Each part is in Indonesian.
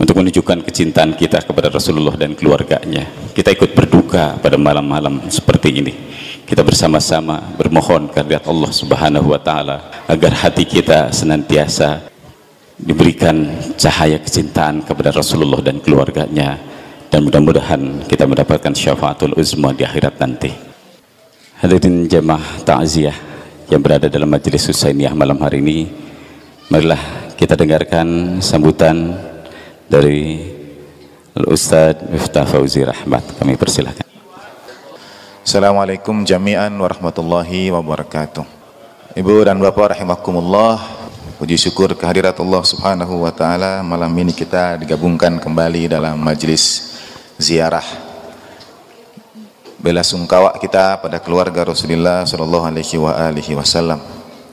untuk menunjukkan kecintaan kita kepada Rasulullah dan keluarganya. Kita ikut berduka pada malam-malam seperti ini. Kita bersama-sama bermohon kehadirat Allah Subhanahu wa taala agar hati kita senantiasa diberikan cahaya kecintaan kepada Rasulullah dan keluarganya, dan mudah-mudahan kita mendapatkan syafaatul uzma di akhirat nanti. Hadirin jamaah ta'ziyah yang berada dalam majelis Husainiyah malam hari ini, marilah kita dengarkan sambutan dari Al-Ustadz Miftah Fauzi Rahmat. Kami persilahkan. Assalamualaikum jami'an warahmatullahi wabarakatuh. Ibu dan bapak rahimakumullah, puji syukur kehadirat Allah Subhanahu wa taala, malam ini kita digabungkan kembali dalam majelis ziarah bela sungkawa kita pada keluarga Rasulullah sallallahu alaihi wasallam.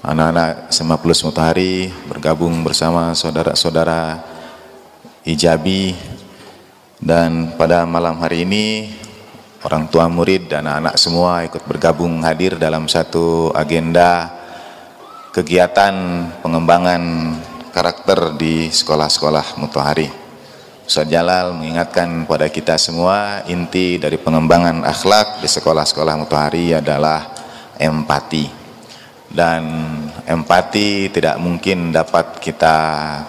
Anak-anak SMA Plus Mutahari bergabung bersama saudara-saudara Ijabi, dan pada malam hari ini orang tua murid dan anak-anak semua ikut bergabung hadir dalam satu agenda kegiatan pengembangan karakter di sekolah-sekolah Mutahari. Ustaz Jalal mengingatkan pada kita semua, inti dari pengembangan akhlak di sekolah-sekolah Mutahari adalah empati. Dan empati tidak mungkin dapat kita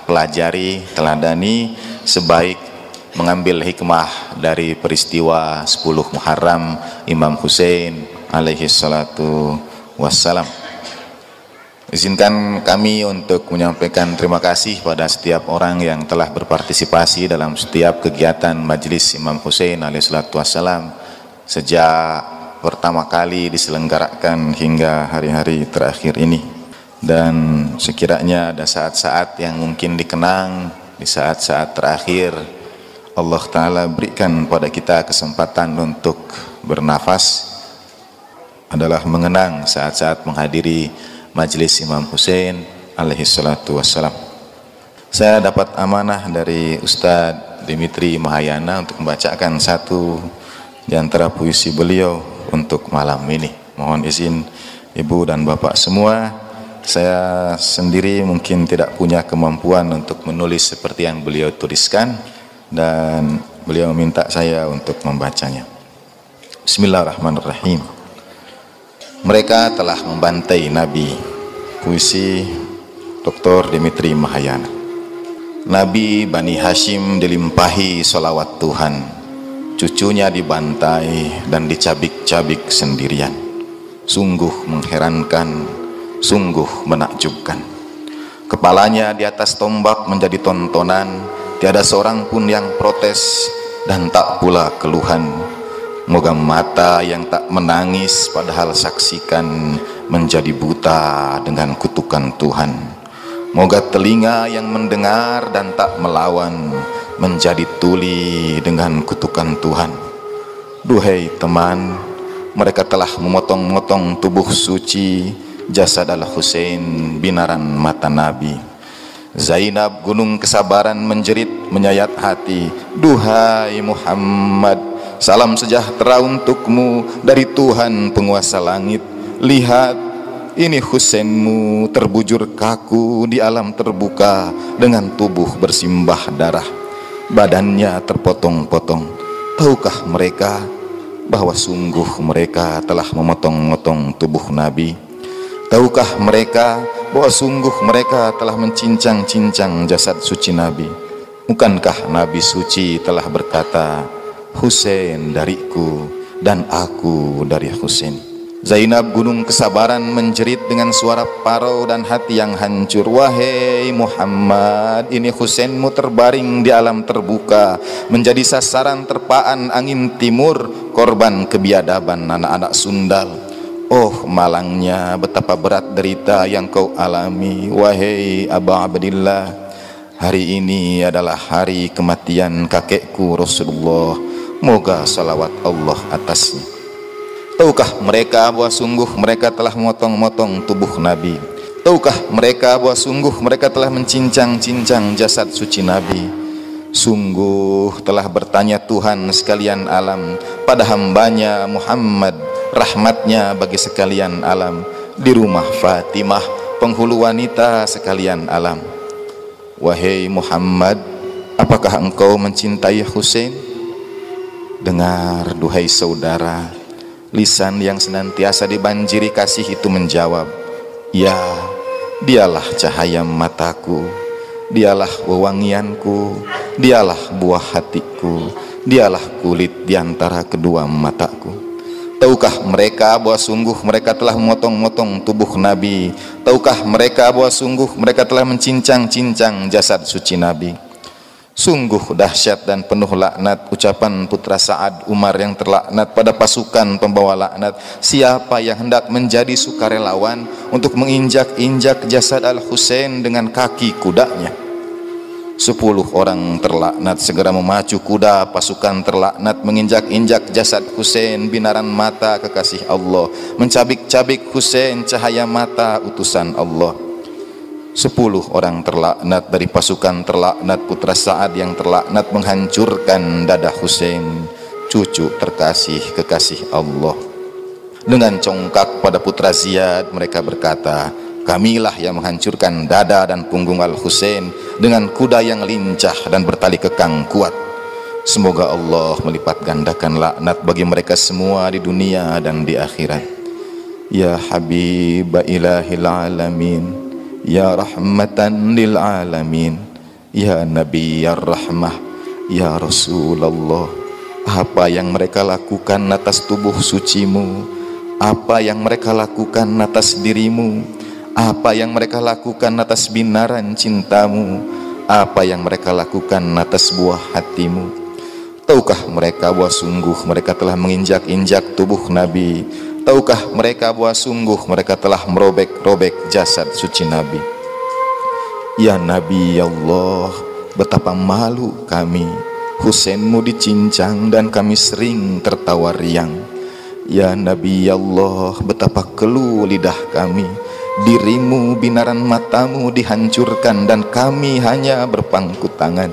pelajari, teladani sebaik mengambil hikmah dari peristiwa 10 Muharram Imam Hussein alaihi salatu wassalam. Izinkan kami untuk menyampaikan terima kasih pada setiap orang yang telah berpartisipasi dalam setiap kegiatan Majelis Imam Hussein alaihi salatu wassalam sejak pertama kali diselenggarakan hingga hari-hari terakhir ini. Dan sekiranya ada saat-saat yang mungkin dikenang, di saat-saat terakhir Allah Ta'ala berikan pada kita kesempatan untuk bernafas, adalah mengenang saat-saat menghadiri Majelis Imam Hussein alaihi salatu wassalam. Saya dapat amanah dari Ustadz Dimitri Mahayana untuk membacakan satu di antara puisi beliau untuk malam ini. Mohon izin ibu dan bapak semua, saya sendiri mungkin tidak punya kemampuan untuk menulis seperti yang beliau tuliskan, dan beliau meminta saya untuk membacanya. Bismillahirrahmanirrahim. Mereka telah membantai Nabi. Puisi Dr. Dimitri Mahayana. Nabi Bani Hashim dilimpahi salawat Tuhan, cucunya dibantai dan dicabik-cabik sendirian. Sungguh mengherankan, sungguh menakjubkan. Kepalanya di atas tombak menjadi tontonan, tiada seorang pun yang protes dan tak pula keluhan. Moga mata yang tak menangis padahal saksikan menjadi buta dengan kutukan Tuhan. Moga telinga yang mendengar dan tak melawan menjadi tuli dengan kutukan Tuhan. Duhai teman, mereka telah memotong-motong tubuh suci jasad Al-Husain binaran mata Nabi. Zainab gunung kesabaran menjerit menyayat hati, duhai Muhammad, salam sejahtera untukmu dari Tuhan penguasa langit. Lihat, ini Husainmu terbujur kaku di alam terbuka dengan tubuh bersimbah darah, badannya terpotong-potong. Tahukah mereka bahwa sungguh mereka telah memotong-motong tubuh Nabi? Tahukah mereka bahwa sungguh mereka telah mencincang-cincang jasad suci Nabi? Bukankah Nabi suci telah berkata, Husain dariku dan aku dari Husain? Zainab gunung kesabaran menjerit dengan suara parau dan hati yang hancur, wahai Muhammad, ini Husainmu terbaring di alam terbuka, menjadi sasaran terpaan angin timur, korban kebiadaban anak-anak sundal. Oh malangnya betapa berat derita yang kau alami, wahai Aba Abdillah. Hari ini adalah hari kematian kakekku Rasulullah, moga salawat Allah atasnya. Tahukah mereka bahwa sungguh mereka telah memotong-motong tubuh Nabi? Tahukah mereka bahwa sungguh mereka telah mencincang-cincang jasad suci Nabi? Sungguh telah bertanya Tuhan sekalian alam pada hambanya Muhammad, rahmatnya bagi sekalian alam, di rumah Fatimah, penghulu wanita sekalian alam. Wahai Muhammad, apakah engkau mencintai Husain? Dengar duhai saudara, lisan yang senantiasa dibanjiri kasih itu menjawab, ya, dialah cahaya mataku, dialah wewangianku, dialah buah hatiku, dialah kulit di antara kedua mataku. Tahukah mereka bahwa sungguh mereka telah memotong-motong tubuh Nabi? Tahukah mereka bahwa sungguh mereka telah mencincang-cincang jasad suci Nabi? Sungguh dahsyat dan penuh laknat ucapan putra Sa'ad Umar yang terlaknat pada pasukan pembawa laknat. Siapa yang hendak menjadi sukarelawan untuk menginjak-injak jasad Al-Husain dengan kaki kudanya? 10 orang terlaknat segera memacu kuda pasukan terlaknat menginjak-injak jasad Husain, binaran mata kekasih Allah, mencabik-cabik Husain, cahaya mata utusan Allah. 10 orang terlaknat dari pasukan terlaknat putra Sa'ad yang terlaknat menghancurkan dada Husain, cucu terkasih kekasih Allah. Dengan congkak pada putra Ziyad mereka berkata, kamilah yang menghancurkan dada dan punggung Al-Husain dengan kuda yang lincah dan bertali kekang kuat. Semoga Allah melipat gandakan laknat bagi mereka semua di dunia dan di akhirat. Ya Habib ilahil alamin, ya rahmatan lil alamin, ya Nabi ya rahmah, ya Rasulullah. Apa yang mereka lakukan atas tubuh sucimu, apa yang mereka lakukan atas dirimu, apa yang mereka lakukan atas binaran cintamu, apa yang mereka lakukan atas buah hatimu. Tahukah mereka bahwa sungguh mereka telah menginjak-injak tubuh Nabi? Tahukah mereka bahwa sungguh mereka telah merobek-robek jasad suci Nabi? Ya Nabi Allah, betapa malu kami, Husainmu dicincang dan kami sering tertawa riang. Ya Nabi Allah, betapa keluh lidah kami, dirimu, binaran matamu dihancurkan dan kami hanya berpangku tangan.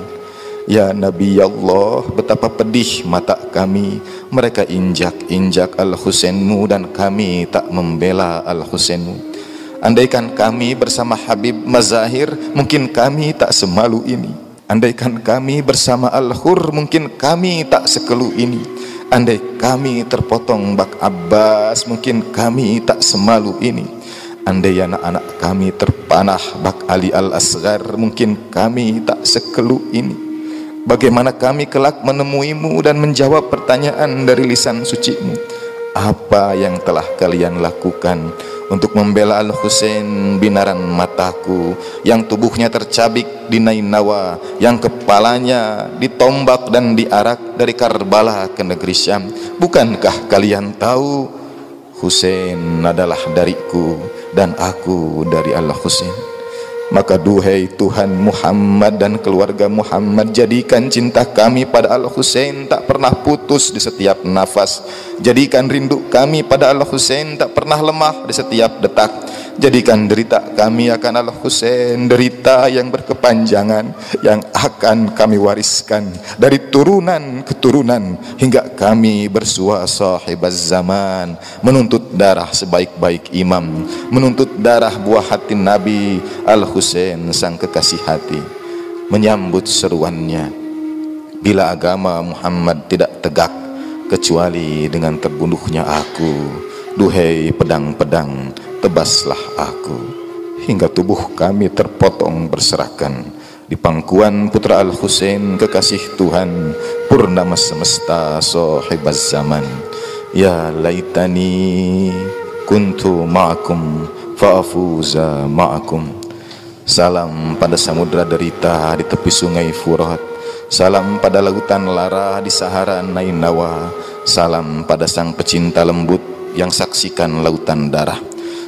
Ya Nabi Allah, betapa pedih mata kami, mereka injak-injak Al-Husainmu dan kami tak membela Al-Husainmu. Andaikan kami bersama Habib Mazahir, mungkin kami tak semalu ini. Andaikan kami bersama Al-Hur, mungkin kami tak sekeluh ini. Andai kami terpotong bak Abbas, mungkin kami tak semalu ini. Andai anak-anak kami terpanah bak Ali Al-Asghar, mungkin kami tak sekeluh ini. Bagaimana kami kelak menemuimu dan menjawab pertanyaan dari lisan sucimu? Apa yang telah kalian lakukan untuk membela Al-Husain, binaran mataku, yang tubuhnya tercabik di Nainawa, yang kepalanya ditombak dan diarak dari Karbala ke negeri Syam? Bukankah kalian tahu Husain adalah dariku dan aku dari Al-Husain? Maka duhai Tuhan Muhammad dan keluarga Muhammad, jadikan cinta kami pada Al-Husain tak pernah putus di setiap nafas. Jadikan rindu kami pada Al-Husain tak pernah lemah di setiap detak. Jadikan derita kami akan Al-Husain derita yang berkepanjangan, yang akan kami wariskan dari turunan ke turunan hingga kami bersua sahibaz zaman, menuntut darah sebaik-baik imam, menuntut darah buah hati Nabi Al-Husain sang kekasih hati. Menyambut seruannya, bila agama Muhammad tidak tegak kecuali dengan terbunuhnya aku, duhai pedang-pedang, tebaslah aku hingga tubuh kami terpotong berserakan di pangkuan putra Al-Husain kekasih Tuhan, purnama semesta, sahibaz zaman. Ya laitani kuntu ma'akum fa'afuza ma'akum. Salam pada samudra derita di tepi sungai Furat, salam pada lautan lara di Sahara Nainawa, salam pada sang pecinta lembut yang saksikan lautan darah,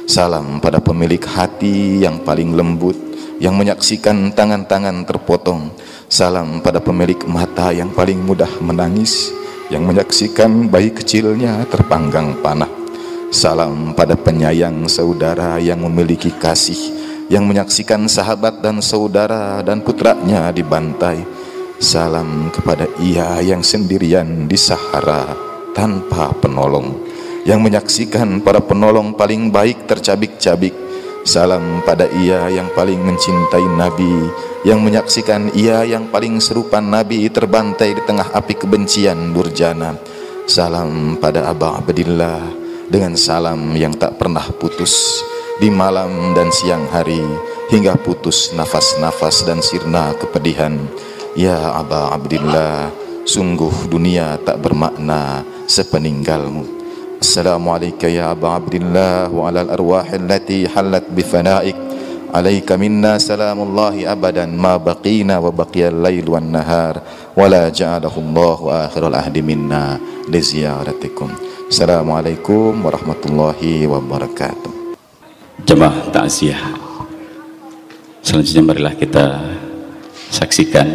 salam pada pemilik hati yang paling lembut yang menyaksikan tangan-tangan terpotong, salam pada pemilik mata yang paling mudah menangis yang menyaksikan bayi kecilnya terpanggang panah, salam pada penyayang saudara yang memiliki kasih yang menyaksikan sahabat dan saudara dan putranya dibantai, salam kepada ia yang sendirian di Sahara tanpa penolong yang menyaksikan para penolong paling baik tercabik-cabik, Salam pada ia yang paling mencintai Nabi, yang menyaksikan ia yang paling serupa Nabi terbantai di tengah api kebencian durjana. Salam pada Aba Abdillah dengan salam yang tak pernah putus di malam dan siang hari, hingga putus nafas-nafas dan sirna kepedihan. Ya Aba Abdillah, sungguh dunia tak bermakna sepeninggalmu. Assalamualaikum ya Aba Abdillah wa alal arwahil lati halat bifanaik. Alaika minna salamullahi abadan ma baqina wa baqiyal lail wan nahar wa la ja'alahu Allah wa akhirul ahdi minna li ziyaratikum. Assalamualaikum warahmatullahi wabarakatuh. Jemaah takziah, selanjutnya marilah kita saksikan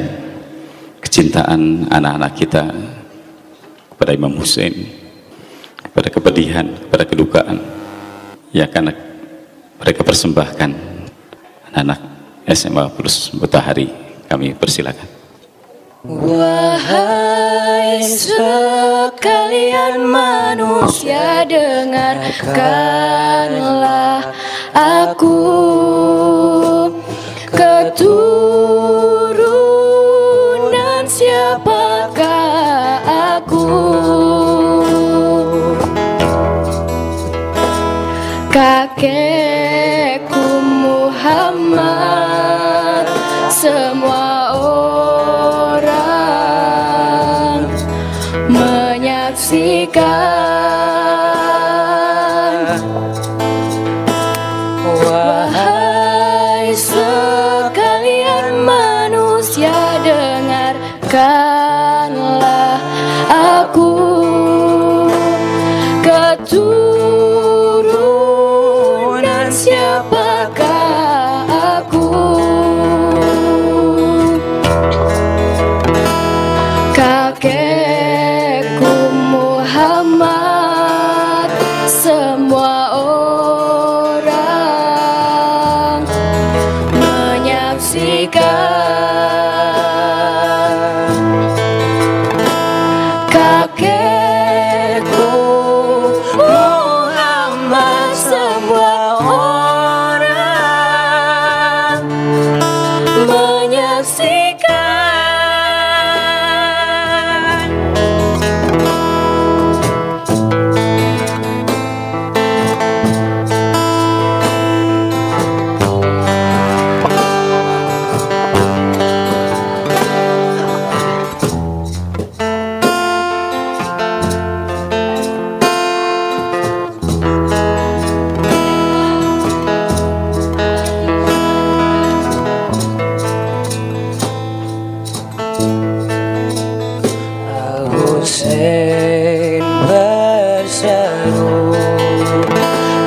kecintaan anak-anak kita kepada Imam Hussein, kepada kepedihan, kepada kedukaan yang akan mereka persembahkan anak-anak SMA Plus Mutahari. Kami persilakan. Wahai sekalian manusia, dengarkanlah aku, keturunan siapakah aku? Kakekku Muhammad, semua orang menyaksikan. Wahai sekalian manusia, dengarkanlah aku, keturunan siapakah aku? Kakekku Muhammad, semua orang menyaksikan. Kakekku Muhammad, semua orang menyaksikan. Hussein berseru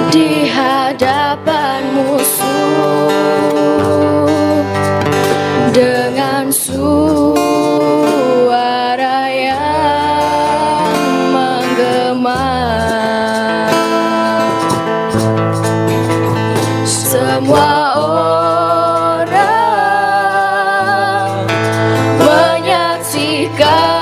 di hadapan musuh dengan suara yang menggema. Semua orang menyaksikan.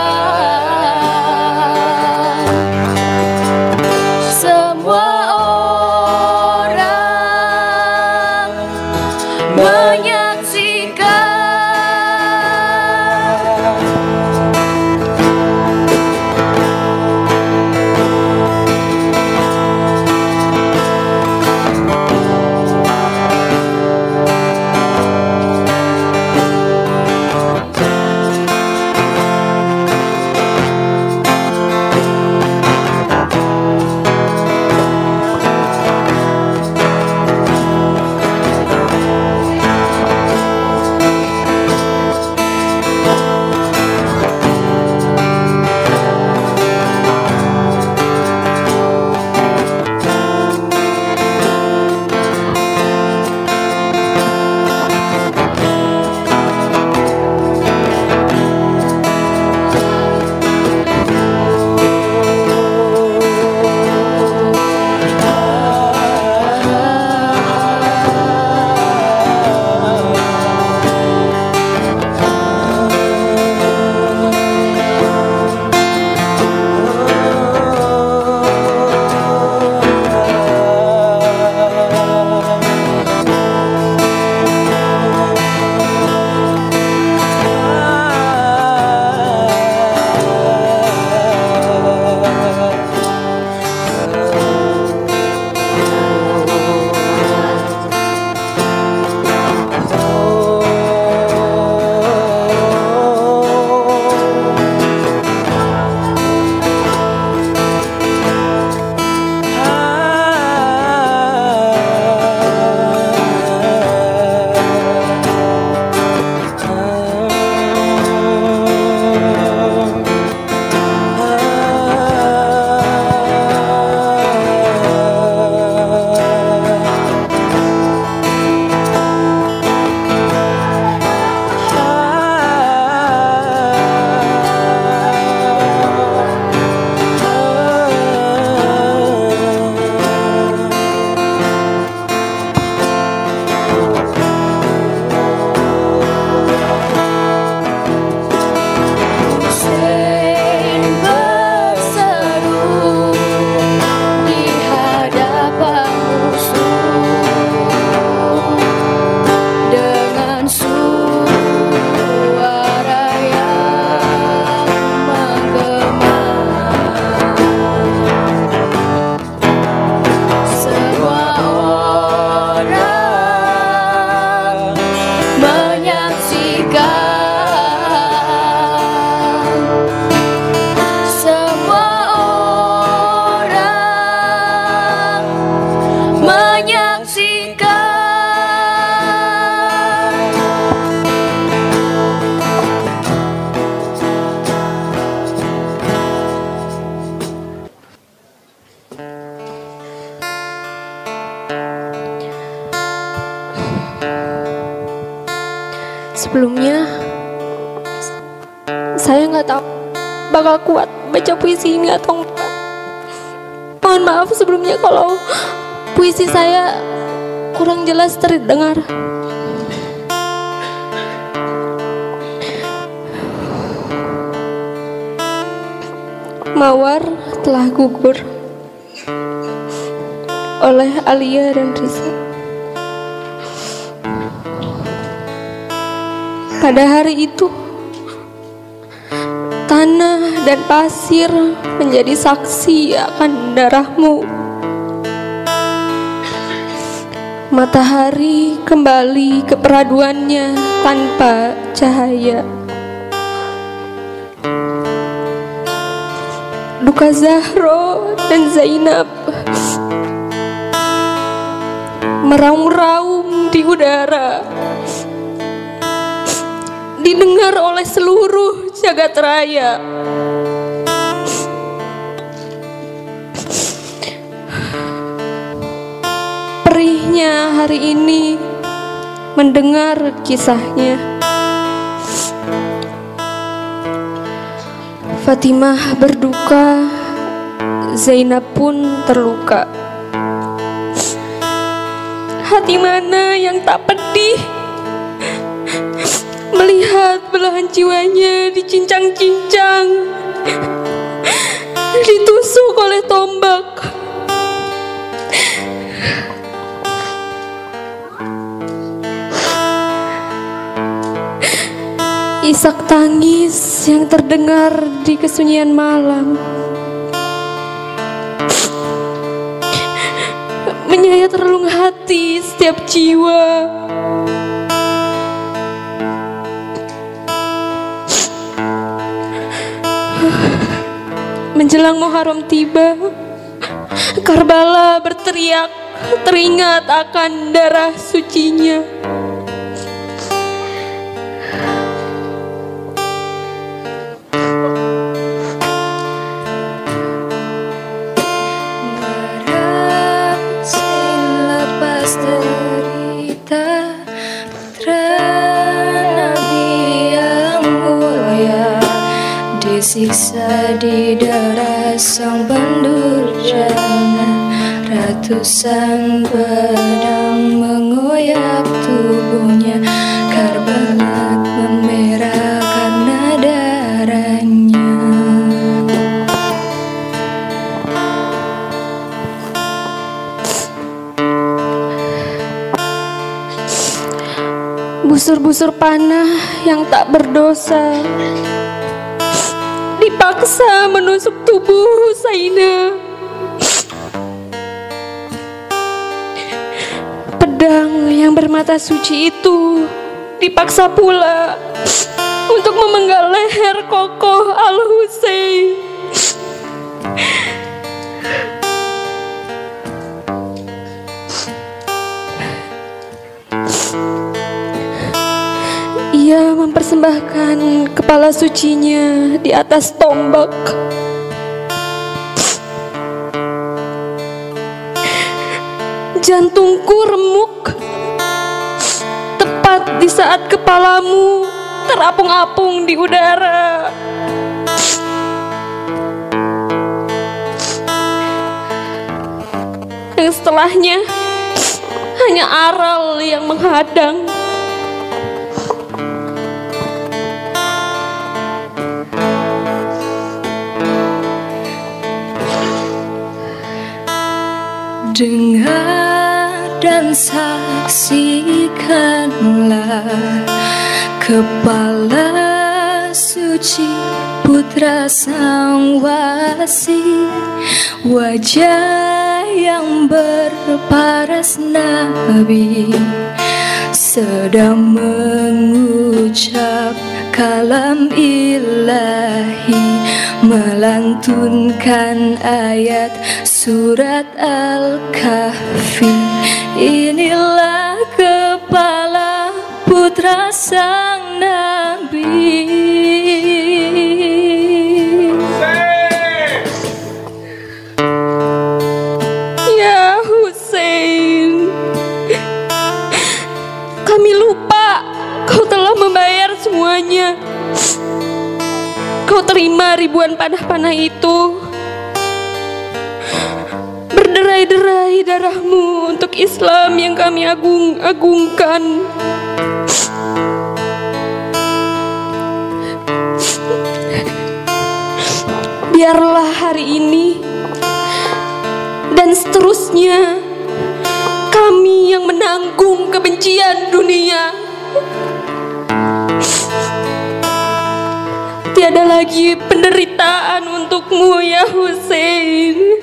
Sebelumnya saya nggak tahu bakal kuat baca puisi ini atau enggak. Mohon maaf sebelumnya kalau puisi saya kurang jelas terdengar. Mawar telah gugur oleh Alia dan Risa. Pada hari itu, tanah dan pasir menjadi saksi akan darahmu. Matahari kembali ke peraduannya tanpa cahaya. Duka Zahro dan Zainab meraung-raung di udara, didengar oleh seluruh jagat raya. Perihnya hari ini mendengar kisahnya. Fatimah berduka, Zainab pun terluka. Hati mana yang tak pedih melihat belahan jiwanya dicincang-cincang, ditusuk oleh tombak. Isak tangis yang terdengar di kesunyian malam menyayat relung hati setiap jiwa. Menjelang Muharram tiba, Karbala berteriak, teringat akan darah sucinya. Disiksa di darah sang pendurjana, ratusan pedang mengoyak tubuhnya. Karbala memerah karena darahnya. Busur-busur panah yang tak berdosa dipaksa menusuk tubuh Husaina. Pedang yang bermata suci itu dipaksa pula untuk memenggal leher kokoh Al-Husain. Ia mempersembahkan kepala sucinya di atas tombak. Jantungku remuk tepat di saat kepalamu terapung-apung di udara. Yang setelahnya hanya aral yang menghadang. Dengar dan saksikanlah kepala suci putra sang wasi, wajah yang berparas nabi sedang mengucap kalam ilahi, melantunkan ayat surat Al-Kahfi. Inilah kepala putra sang nabi. Ya Husain, kami lupa kau telah membayar Kau terima ribuan panah-panah itu. Berderai-derai darahmu untuk Islam yang kami agungkan. Biarlah hari ini dan seterusnya kami yang menanggung kebencian dunia. Tiada lagi penderitaan untukmu ya Hussein.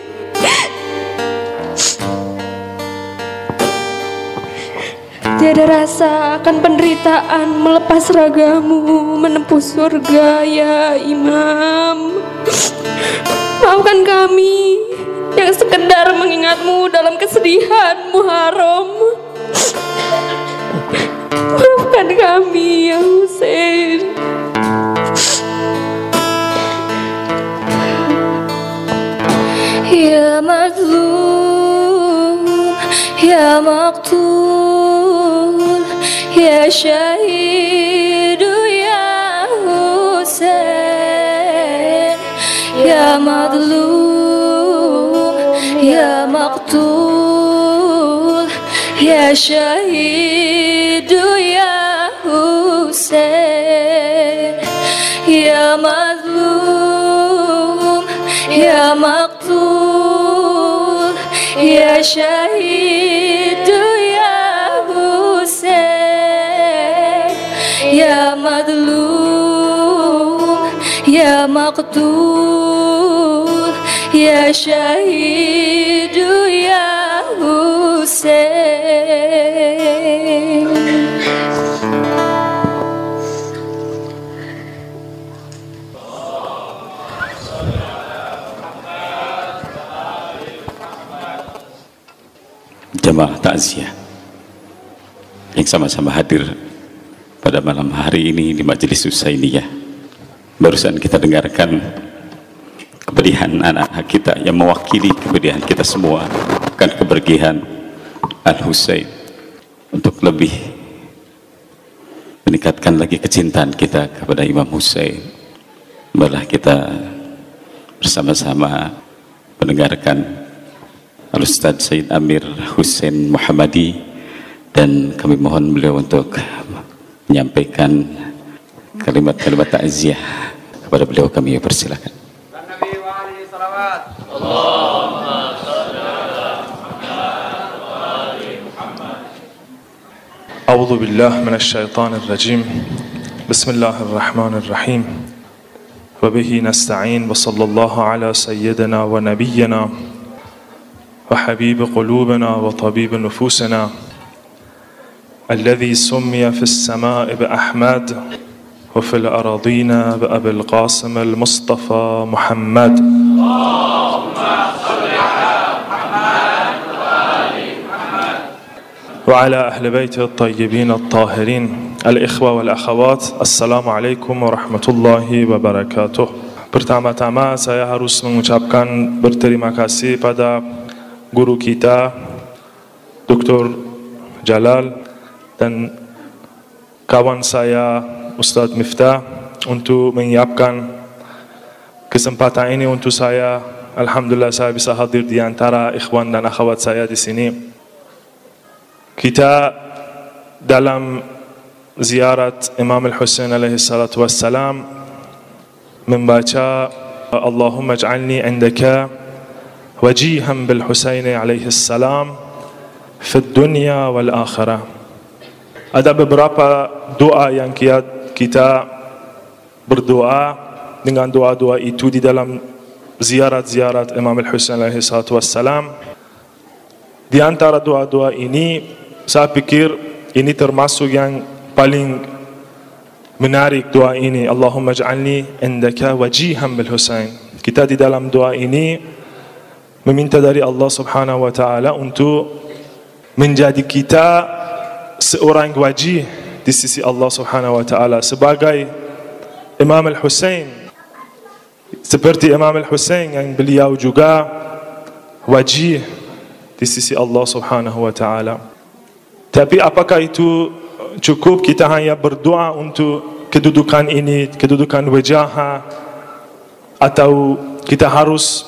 Tiada rasa akan penderitaan melepas ragamu menempuh surga ya Imam. Maafkan kami yang sekedar mengingatmu dalam kesedihan Muharram. Maafkan kami ya Hussein. Ya mazlum, ya maqtul, ya syahidu ya Hussein. Ya mazlum, ya maqtul, ya syahidu ya Hussein. Ya mazlum, ya maqtul, ya syahidu ya Hussein. Ya mazlum, ya maqtul, ya syahidu ya Hussein. Jamaah takziah yang sama-sama hadir pada malam hari ini di Majelis Husainiyah. Barusan kita dengarkan kepedihan anak-anak kita yang mewakili kepedihan kita semua akan kepergian Al-Husain, untuk lebih meningkatkan lagi kecintaan kita kepada Imam Husain. Malah kita bersama-sama mendengarkan Al-Ustadz Sayyid Amir Hussein Muhammadi, dan kami mohon beliau untuk menyampaikan kalimat-kalimat takziah kepada beliau. Kami persilakan. A'udzu billahi minasy syaithanir rajim. Bismillahirrahmanirrahim. Wa bihi nasta'in wa sallallahu ala sayyidina wa nabiyyina وحبيب قلوبنا وطبيب نفوسنا الذي سمي في السماء بأحمد وفي الأراضين بأبي القاسم المصطفى محمد. وعلى أهل بيته الطيبين الطاهرين. الإخوة والأخوات, Assalamu alaikum warahmatullahi wabarakatuh. Pertama-tama saya harus mengucapkan berterima kasih pada guru kita Dr. Jalal dan kawan saya Ustadz Miftah untuk menyiapkan kesempatan ini untuk saya. Alhamdulillah saya bisa hadir di antara ikhwan dan akhwat saya di sini. Kita dalam ziarat Imam Al-Husain alaihi salatu wassalam membaca Allahumma ij'alni indaka wajihan bil Husaini alaihi salam fi dunya wal akhirah. Ada beberapa doa yang kita berdoa dengan doa-doa itu di dalam ziarat-ziarat Imam Al-Husain alaihi salatu wassalam. Di antara doa-doa ini saya pikir ini termasuk yang paling menarik doa ini. Allahumma ij'alni indaka wajihan bil Husain. Kita di dalam doa ini meminta dari Allah subhanahu wa ta'ala untuk menjadi kita seorang wajih di sisi Allah subhanahu wa ta'ala sebagai Imam Al-Husain, seperti Imam Al-Husain yang beliau juga wajih di sisi Allah subhanahu wa ta'ala. Tapi apakah itu cukup kita hanya berdoa untuk kedudukan ini, kedudukan wajah atau kita harus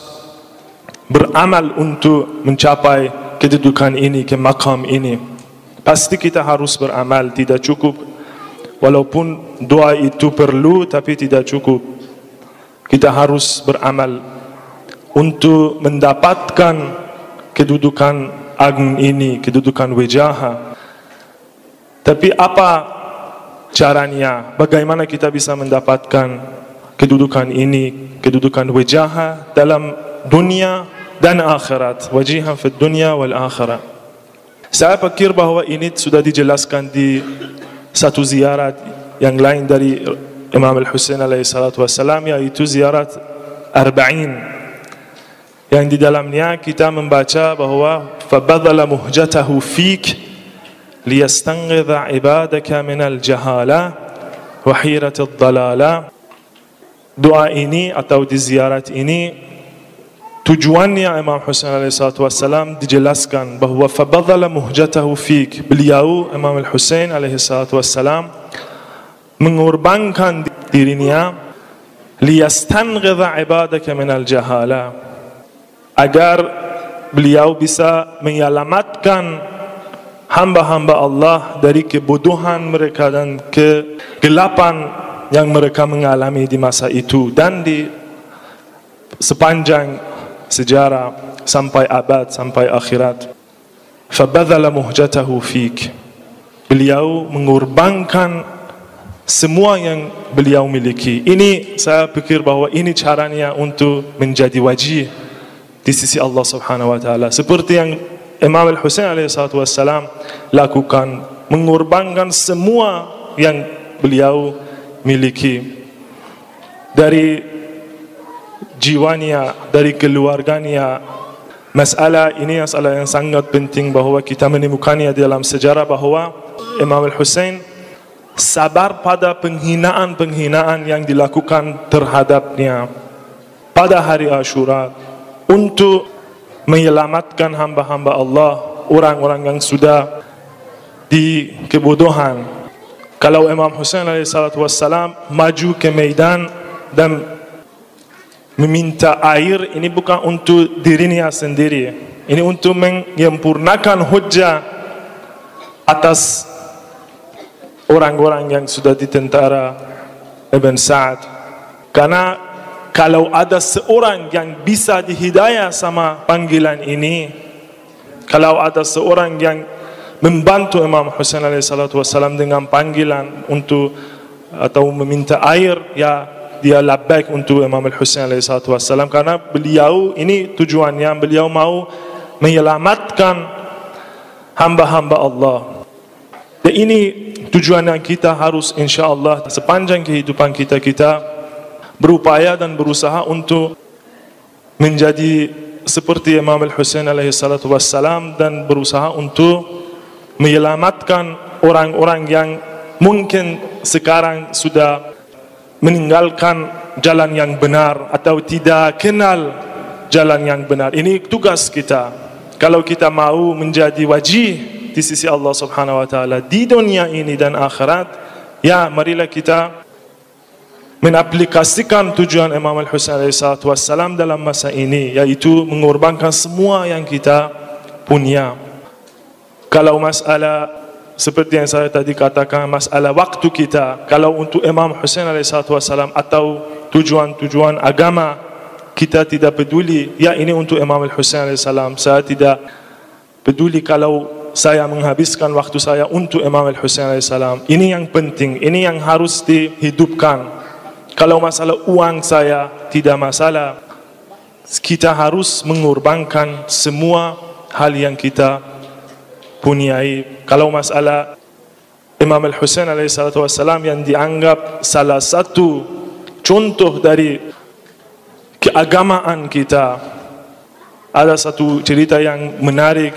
beramal untuk mencapai kedudukan ini, ke makam ini. Pasti kita harus beramal, tidak cukup. Walaupun doa itu perlu, tapi tidak cukup. Kita harus beramal untuk mendapatkan kedudukan agung ini, kedudukan wajaha. Tapi apa caranya? Bagaimana kita bisa mendapatkan kedudukan ini, kedudukan wajaha dalam dunia dan akhirat? Wajihan fi dunia wal akhirat. Saya pikir bahawa ini sudah dijelaskan di satu ziarat yang lain dari Imam Al-Husain alaihi salatu wassalam, yaitu ziarat Arba'in, yang di dalamnya kita membaca bahawa fabadala muhjatahu fik liyastanghidha ibadaka minal jahala wa hiratid dalala. Doa ini atau di ziarat ini tujuannya Imam Husain alaihi salatu wassalam dijelaskan bahawa fabadala muhjatahu fik, beliau Imam Al-Husain alaihi salatu wassalam mengorbankan dirinya liyastanghidha ibadaka minal jahala, agar beliau bisa menyelamatkan hamba-hamba Allah dari kebodohan mereka dan kegelapan yang mereka mengalami di masa itu dan di sepanjang sejarah sampai abad, sampai akhirat. Fabadhala muhjatahu fik, beliau mengorbankan semua yang beliau miliki. Ini saya pikir bahawa ini caranya untuk menjadi wajih di sisi Allah Subhanahu wa taala, seperti yang Imam Al-Husain alaihi salatu wassalam lakukan, mengorbankan semua yang beliau miliki, dari jiwanya, dari keluarganya. Masalah ini masalah yang sangat penting bahawa kita menemukannya dalam sejarah, bahawa Imam Al-Husain sabar pada penghinaan-penghinaan yang dilakukan terhadapnya pada hari Ashura untuk menyelamatkan hamba-hamba Allah, orang-orang yang sudah di kebodohan. Kalau Imam Husain alaihi salatu wassalam maju ke medan dan meminta air, ini bukan untuk dirinya sendiri, ini untuk menyempurnakan hujjah atas orang-orang yang sudah di tentara Ibn Sa'ad. Karena kalau ada seorang yang bisa dihidayah sama panggilan ini, kalau ada seorang yang membantu Imam Husain alaihi salatu wassalam dengan panggilan untuk atau meminta air, ya dia labbaik untuk Imam Al-Husain alaihi salatu wassalam, karena beliau ini tujuannya, beliau mau menyelamatkan hamba-hamba Allah. Dan ini tujuan yang kita harus insya-Allah sepanjang kehidupan kita berupaya dan berusaha untuk menjadi seperti Imam Al-Husain alaihi salatu wassalam, dan berusaha untuk menyelamatkan orang-orang yang mungkin sekarang sudah meninggalkan jalan yang benar atau tidak kenal jalan yang benar. Ini tugas kita. Kalau kita mau menjadi wajih di sisi Allah Subhanahu wa taala di dunia ini dan akhirat, ya marilah kita menaplikasikan tujuan Imam Al-Husain alaihi salatu wassalam dalam masa ini, yaitu mengorbankan semua yang kita punya. Kalau masalah seperti yang saya tadi katakan, masalah waktu kita, kalau untuk Imam Husain alaihi salatu wassalam atau tujuan-tujuan agama kita tidak peduli, ya ini untuk Imam Al-Husain alaihi salam, saya tidak peduli kalau saya menghabiskan waktu saya untuk Imam Al-Husain alaihi salam. Ini yang penting, ini yang harus dihidupkan. Kalau masalah uang saya tidak masalah, kita harus mengorbankan semua hal yang kita punyai. Kalau masalah Imam Al-Husain alaihi salatu wassalam yang dianggap salah satu contoh dari keagamaan kita, ada satu cerita yang menarik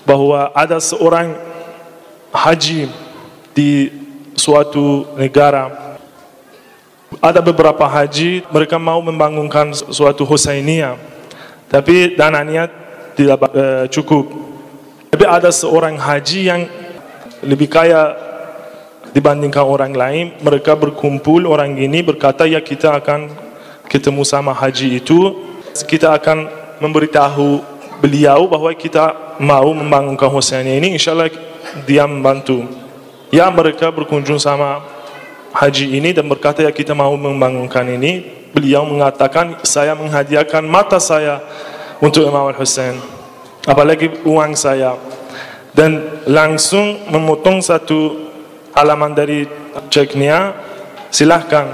bahawa ada seorang haji di suatu negara. Ada beberapa haji, mereka mau membangunkan suatu Husainiyah, tapi dananya tidak cukup. Tapi ada seorang haji yang lebih kaya dibandingkan orang lain. Mereka berkumpul, orang ini berkata, ya kita akan ketemu sama haji itu, kita akan memberitahu beliau bahwa kita mau membangunkan Husainiyah ini. InsyaAllah dia membantu. Ya, mereka berkunjung sama haji ini dan berkata, ya kita mau membangunkan ini. Beliau mengatakan, saya menghadiahkan mata saya untuk Imam Al-Husain, apalagi uang saya. Dan langsung memotong satu halaman dari ceknya, silahkan,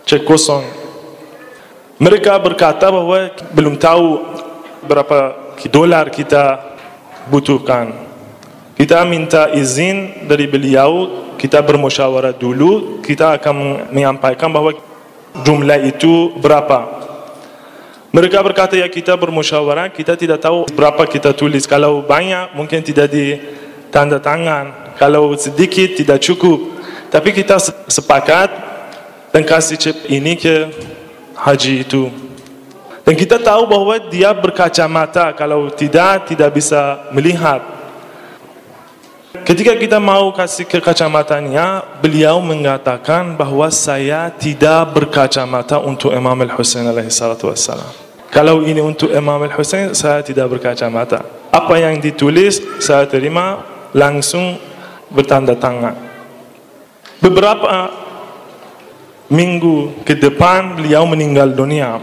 cek kosong. Mereka berkata bahwa belum tahu berapa dolar kita butuhkan. Kita minta izin dari beliau, kita bermusyawarah dulu, kita akan menyampaikan bahwa jumlah itu berapa. Mereka berkata, ya kita bermusyawarah, kita tidak tahu berapa kita tulis. Kalau banyak mungkin tidak ditanda tangan, kalau sedikit tidak cukup. Tapi kita sepakat dan kasih cek ini ke haji itu. Dan kita tahu bahwa dia berkacamata, kalau tidak bisa melihat. Ketika kita mau kasih ke kacamatanya, beliau mengatakan bahwa saya tidak berkacamata untuk Imam Al-Husain alaihi salatu wassalam. Kalau ini untuk Imam Al-Husain, saya tidak berkacamata. Apa yang ditulis, saya terima, langsung bertanda tangan. Beberapa minggu ke depan, beliau meninggal dunia.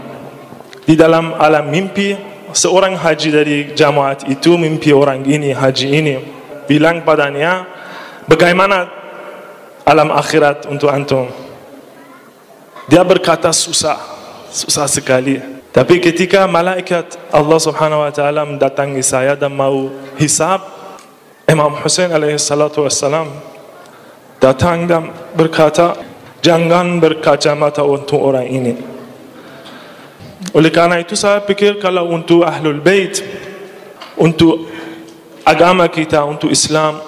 Di dalam alam mimpi, seorang haji dari jamaat itu mimpi orang ini, haji ini. Bilang padanya, bagaimana alam akhirat untuk antum? Dia berkata susah sekali. Tapi ketika malaikat Allah subhanahu wa ta'ala mendatangi saya dan mau hisab, Imam Husain alaihi salatu wassalam datang dan berkata, jangan berkacamata untuk orang ini. Oleh karena itu saya pikir kalau untuk Ahlul Bait, untuk agama kita, untuk Islam,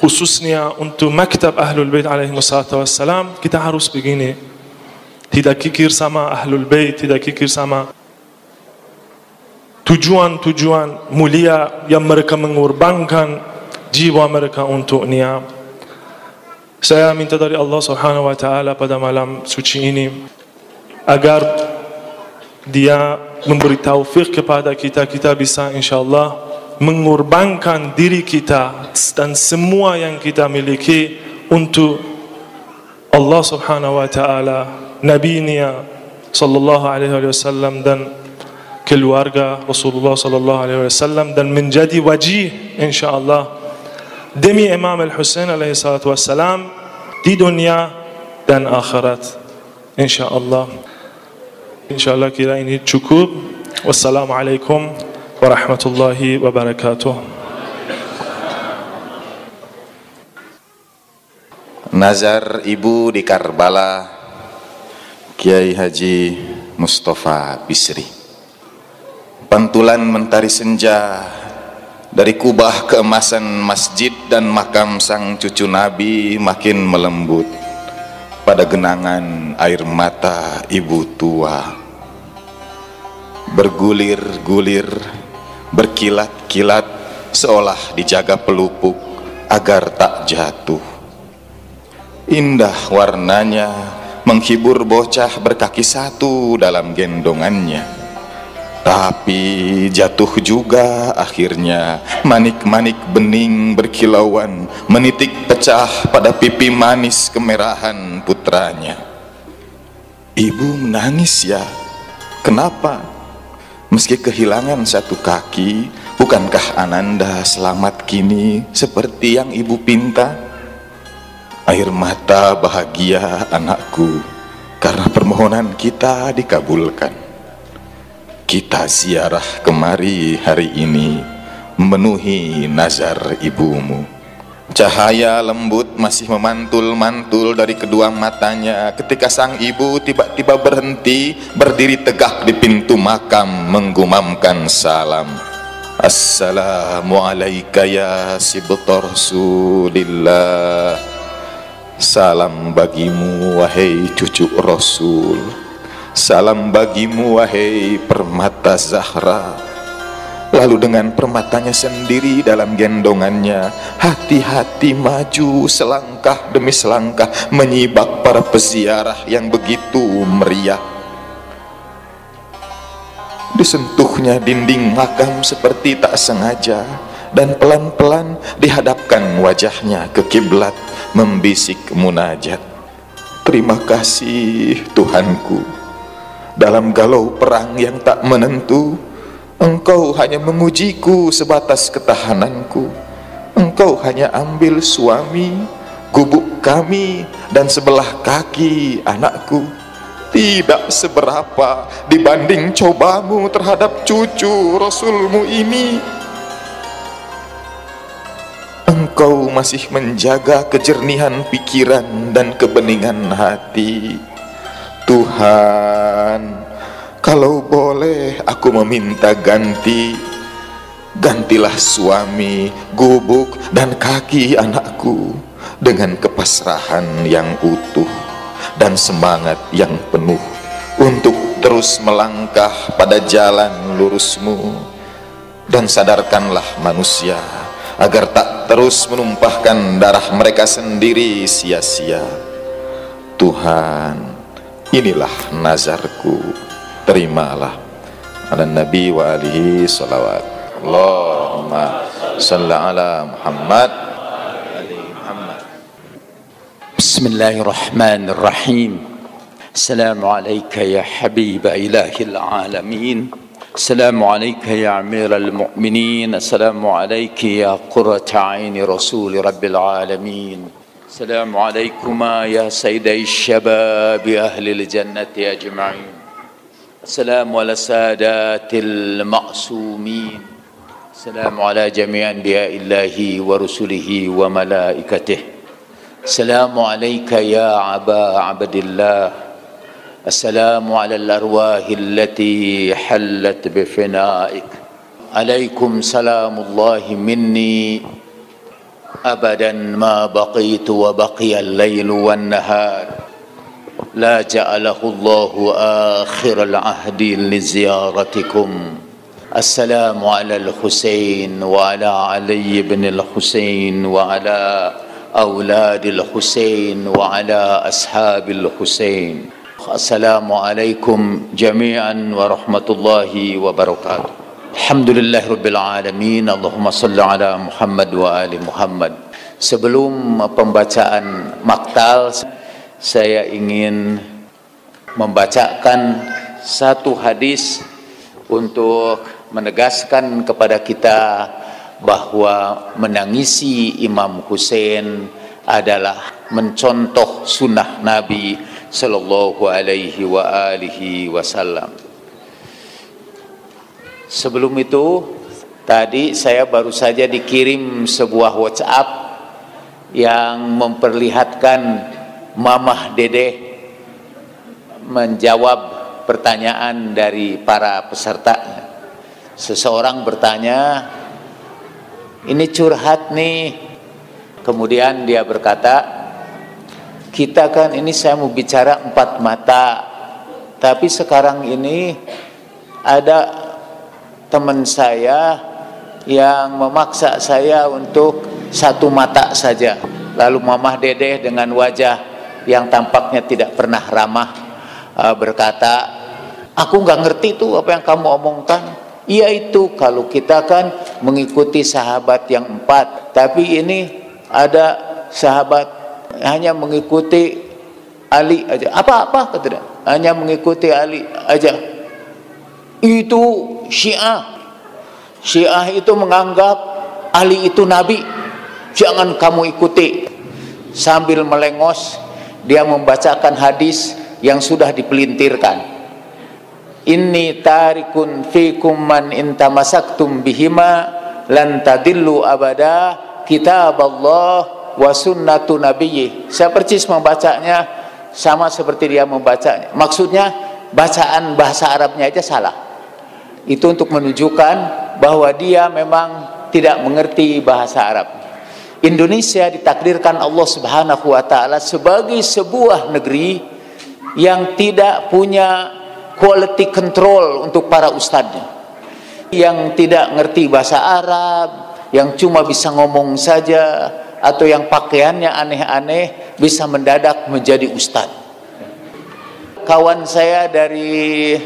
khususnya untuk maktab Ahlul Bait alaihi wassalam, kita harus begini. Tidak kikir sama Ahlul Bait, tidak kikir sama tujuan-tujuan mulia yang mereka mengorbankan jiwa mereka untuknya. Saya minta dari Allah subhanahu wa ta'ala pada malam suci ini, agar dia memberi taufik kepada kita, kita bisa insyaAllah mengorbankan diri kita dan semua yang kita miliki untuk Allah subhanahu wa ta'ala, Nabi-Nya sallallahu alaihi wasallam dan keluarga Rasulullah sallallahu alaihi wasallam, dan menjadi wajih insyaAllah demi Imam Al-Husain alaihi salatu wassalam di dunia dan akhirat insyaAllah. InsyaAllah kira ini cukup. Wassalamualaikum warahmatullahi wabarakatuh. Nazar Ibu di Karbala, Kiai Haji Mustafa Bisri. Pantulan mentari senja dari kubah keemasan masjid dan makam sang cucu Nabi makin melembut pada genangan air mata ibu tua. Bergulir-gulir, berkilat-kilat, seolah dijaga pelupuk agar tak jatuh. Indah warnanya menghibur bocah berkaki satu dalam gendongannya. Tapi jatuh juga akhirnya manik-manik bening berkilauan menitik pecah pada pipi manis kemerahan putranya. Ibu menangis ya, kenapa? Meski kehilangan satu kaki, bukankah Ananda selamat kini seperti yang ibu pinta? Air mata bahagia anakku, karena permohonan kita dikabulkan. Kita ziarah kemari hari ini, memenuhi nazar ibumu. Cahaya lembut masih memantul-mantul dari kedua matanya ketika sang ibu tiba-tiba berhenti, berdiri tegak di pintu makam menggumamkan salam. Assalamualaikum ya sibta Rasulillah. Salam bagimu wahai cucu Rasul. Salam bagimu wahai permata Zahra. Lalu dengan permatanya sendiri dalam gendongannya, hati-hati maju selangkah demi selangkah menyibak para peziarah yang begitu meriah. Disentuhnya dinding makam seperti tak sengaja, dan pelan-pelan dihadapkan wajahnya ke kiblat, membisik munajat. Terima kasih Tuhanku, dalam galau perang yang tak menentu, Engkau hanya mengujiku sebatas ketahananku. Engkau hanya ambil suami, gubuk kami, dan sebelah kaki anakku. Tidak seberapa dibanding cobamu terhadap cucu Rasulmu ini. Engkau masih menjaga kejernihan pikiran dan kebeningan hati. Tuhan, kalau boleh aku meminta ganti, gantilah suami, gubuk, dan kaki anakku dengan kepasrahan yang utuh dan semangat yang penuh untuk terus melangkah pada jalan lurusmu. Dan sadarkanlah manusia agar tak terus menumpahkan darah mereka sendiri sia-sia. Tuhan, inilah nazarku, terimalah. Ala Nabi wa alihi salawat. Allahumma salli ala Muhammad. Bismillahirrahmanirrahim. Assalamualaikum ya habib ilahil alamin. Assalamualaikum ya amiral mu'minin. Assalamualaikum ya qurrata aini rasul rabbil alamin. Assalamualaikum ya sayyidai syabab ahli jannati ajma'in. Assalamu ala sadatil ma'sumin. Assalamu ala jami' anbiya'illahi wa rusulihi wa malaikatihi. Assalamu alayka ya aba abdillah. Assalamu ala al-arwahi allati hallat bifina'ik. Alaikum salamullahi minni abadan ma baqitu wa baqiya al-laylu wan nahar. La ja'alahu Allahu akhir al-ahdi li ziyaratikum. Assalamu ala al-Husain wa ala Ali ibn al-Husain wa ala أولاد الحسين وعلى أصحاب الحسين. السلام عليكم جميعا ورحمة الله وبركاته. الحمد لله رب العالمين. اللهم صل على محمد وآل محمد. Sebelum pembacaan maktal, saya ingin membacakan satu hadis untuk menegaskan kepada kita bahwa menangisi Imam Husain adalah mencontoh sunnah Nabi sallallahu alaihi wa alihi wasallam. Sebelum itu, tadi saya baru saja dikirim sebuah WhatsApp yang memperlihatkan Mamah Dedeh menjawab pertanyaan dari para peserta. Seseorang bertanya, ini curhat nih. Kemudian dia berkata, kita kan ini saya mau bicara 4 mata, tapi sekarang ini ada teman saya yang memaksa saya untuk 1 mata saja. Lalu Mamah Dedeh dengan wajah yang tampaknya tidak pernah ramah berkata, aku nggak ngerti tuh apa yang kamu omongkan. Yaitu kalau kita kan mengikuti sahabat yang 4, tapi ini ada sahabat hanya mengikuti Ali aja. Apa kata dia? Hanya mengikuti Ali aja. Itu Syiah. Syiah itu menganggap Ali itu Nabi. Jangan kamu ikuti. Sambil melengos, dia membacakan hadis yang sudah dipelintirkan. Inni tarikun fikum man intamasaktum bihima lan tadillu abada kitab Allah wa sunnatu nabiyyi. Saya persis membacanya sama seperti dia membacanya. Maksudnya bacaan bahasa Arabnya aja salah. Itu untuk menunjukkan bahwa dia memang tidak mengerti bahasa Arab. Indonesia ditakdirkan Allah Subhanahu wa taala sebagai sebuah negeri yang tidak punya quality control untuk para ustadznya, yang tidak ngerti bahasa Arab, yang cuma bisa ngomong saja, atau yang pakaiannya aneh-aneh bisa mendadak menjadi ustadz. Kawan saya dari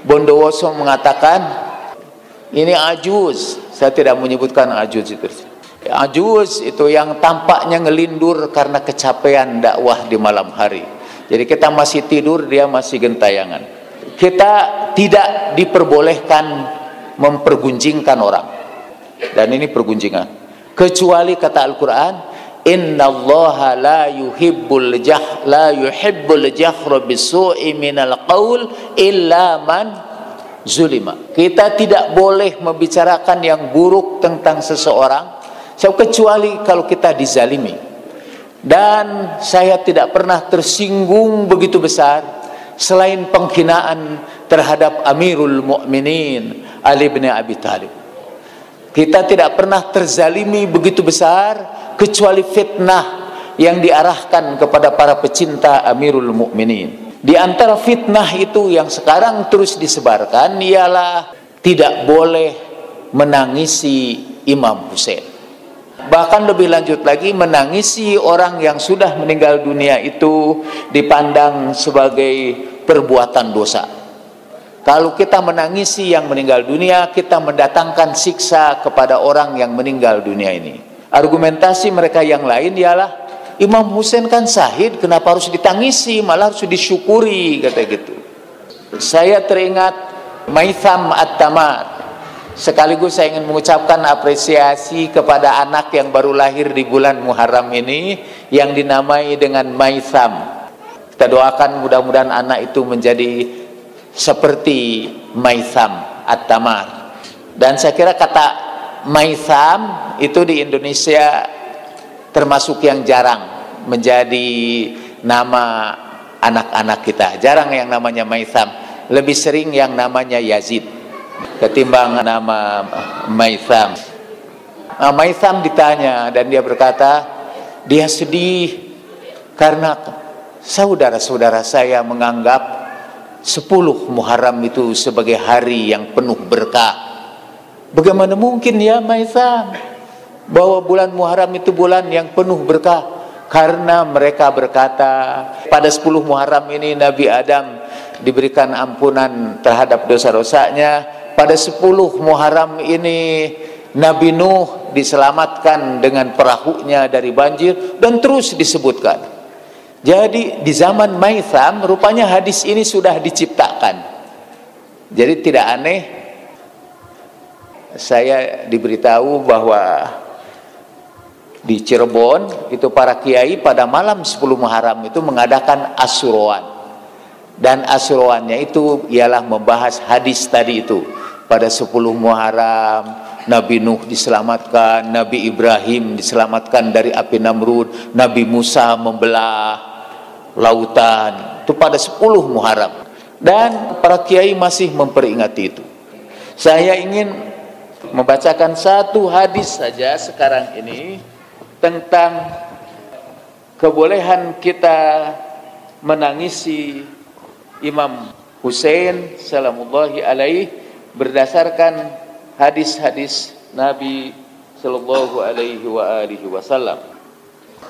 Bondowoso mengatakan ini ajuz. Saya tidak menyebutkan ajuz itu. Ajuz itu yang tampaknya ngelindur karena kecapean dakwah di malam hari. Jadi kita masih tidur, dia masih gentayangan. Kita tidak diperbolehkan mempergunjingkan orang. Dan ini pergunjingan. Kecuali kata Al-Quran, innallaha la yuhibbul jahra bisu'i minal qaul illa man zulima. Kita tidak boleh membicarakan yang buruk tentang seseorang kecuali kalau kita dizalimi. Dan saya tidak pernah tersinggung begitu besar selain penghinaan terhadap Amirul Mukminin Ali bin Abi Thalib. Kita tidak pernah terzalimi begitu besar kecuali fitnah yang diarahkan kepada para pecinta Amirul Mukminin. Di antara fitnah itu yang sekarang terus disebarkan ialah tidak boleh menangisi Imam Hussein. Bahkan lebih lanjut lagi, menangisi orang yang sudah meninggal dunia itu dipandang sebagai perbuatan dosa. Kalau kita menangisi yang meninggal dunia, kita mendatangkan siksa kepada orang yang meninggal dunia ini. Argumentasi mereka yang lain ialah Imam Hussein kan syahid, kenapa harus ditangisi, malah harus disyukuri, kata gitu. Saya teringat Maitham At-Tamar. Sekaligus saya ingin mengucapkan apresiasi kepada anak yang baru lahir di bulan Muharram ini yang dinamai dengan Maitham. Kita doakan mudah-mudahan anak itu menjadi seperti Maitham At-Tamar. Dan saya kira kata Maitham itu di Indonesia termasuk yang jarang menjadi nama anak-anak kita. Jarang yang namanya Maitham, lebih sering yang namanya Yazid ketimbang nama Maitham. Maitham ditanya dan dia berkata dia sedih karena saudara-saudara saya menganggap 10 Muharram itu sebagai hari yang penuh berkah. Bagaimana mungkin ya Maitham bahwa bulan Muharram itu bulan yang penuh berkah? Karena mereka berkata pada 10 Muharram ini Nabi Adam diberikan ampunan terhadap dosa-dosanya. Pada 10 Muharram ini Nabi Nuh diselamatkan dengan perahunya dari banjir, dan terus disebutkan. Jadi di zaman Maitham rupanya hadis ini sudah diciptakan. Jadi tidak aneh saya diberitahu bahwa di Cirebon itu para kiai pada malam 10 Muharram itu mengadakan Asyuroan. Dan Asyuroannya itu ialah membahas hadis tadi itu. Pada 10 Muharram Nabi Nuh diselamatkan, Nabi Ibrahim diselamatkan dari api Namrud, Nabi Musa membelah lautan. Itu pada 10 Muharram. Dan para kiai masih memperingati itu. Saya ingin membacakan satu hadis saja sekarang ini tentang kebolehan kita menangisi Imam Hussein salamullahi alaihi berdasarkan hadis-hadis Nabi sallallahu alaihi wasallam.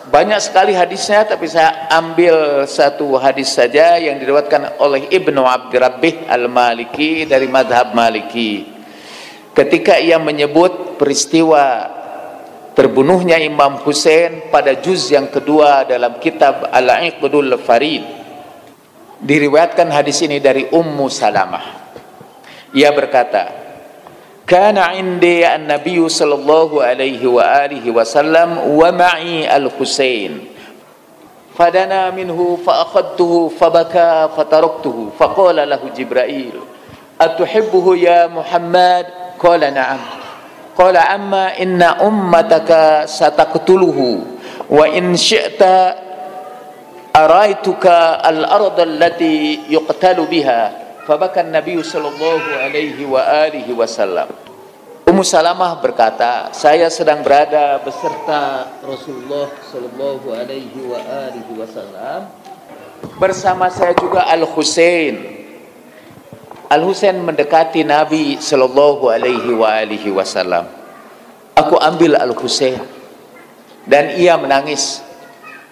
Banyak sekali hadisnya, tapi saya ambil satu hadis saja yang diriwayatkan oleh Ibnu Abdurrabbih Al-Maliki dari mazhab Maliki. Ketika ia menyebut peristiwa terbunuhnya Imam Hussein pada juz yang kedua dalam kitab Al-Iqdul Farid, diriwayatkan hadis ini dari Ummu Salamah. Ia berkata, kana indi an-nabiy sallallahu alaihi wa alihi wasallam wa ma'i al-Husain fadana minhu fa akhadtuhu fabaka fataraktuhu faqala lahu Jibril atuhibbuhu ya Muhammad qala na'am qala amma inna ummataka sataqtuluhu wa in syi'ta araituka al-ardha allati yuqtalu biha. Fabakan Nabi sallallahu alaihi wa alihi wasallam. Ummu Salamah berkata, saya sedang berada beserta Rasulullah sallallahu alaihi wa alihi wasallam. Bersama saya juga Al-Husain. Al-Husain mendekati Nabi sallallahu alaihi wa alihi wasallam. Aku ambil Al-Husain dan ia menangis.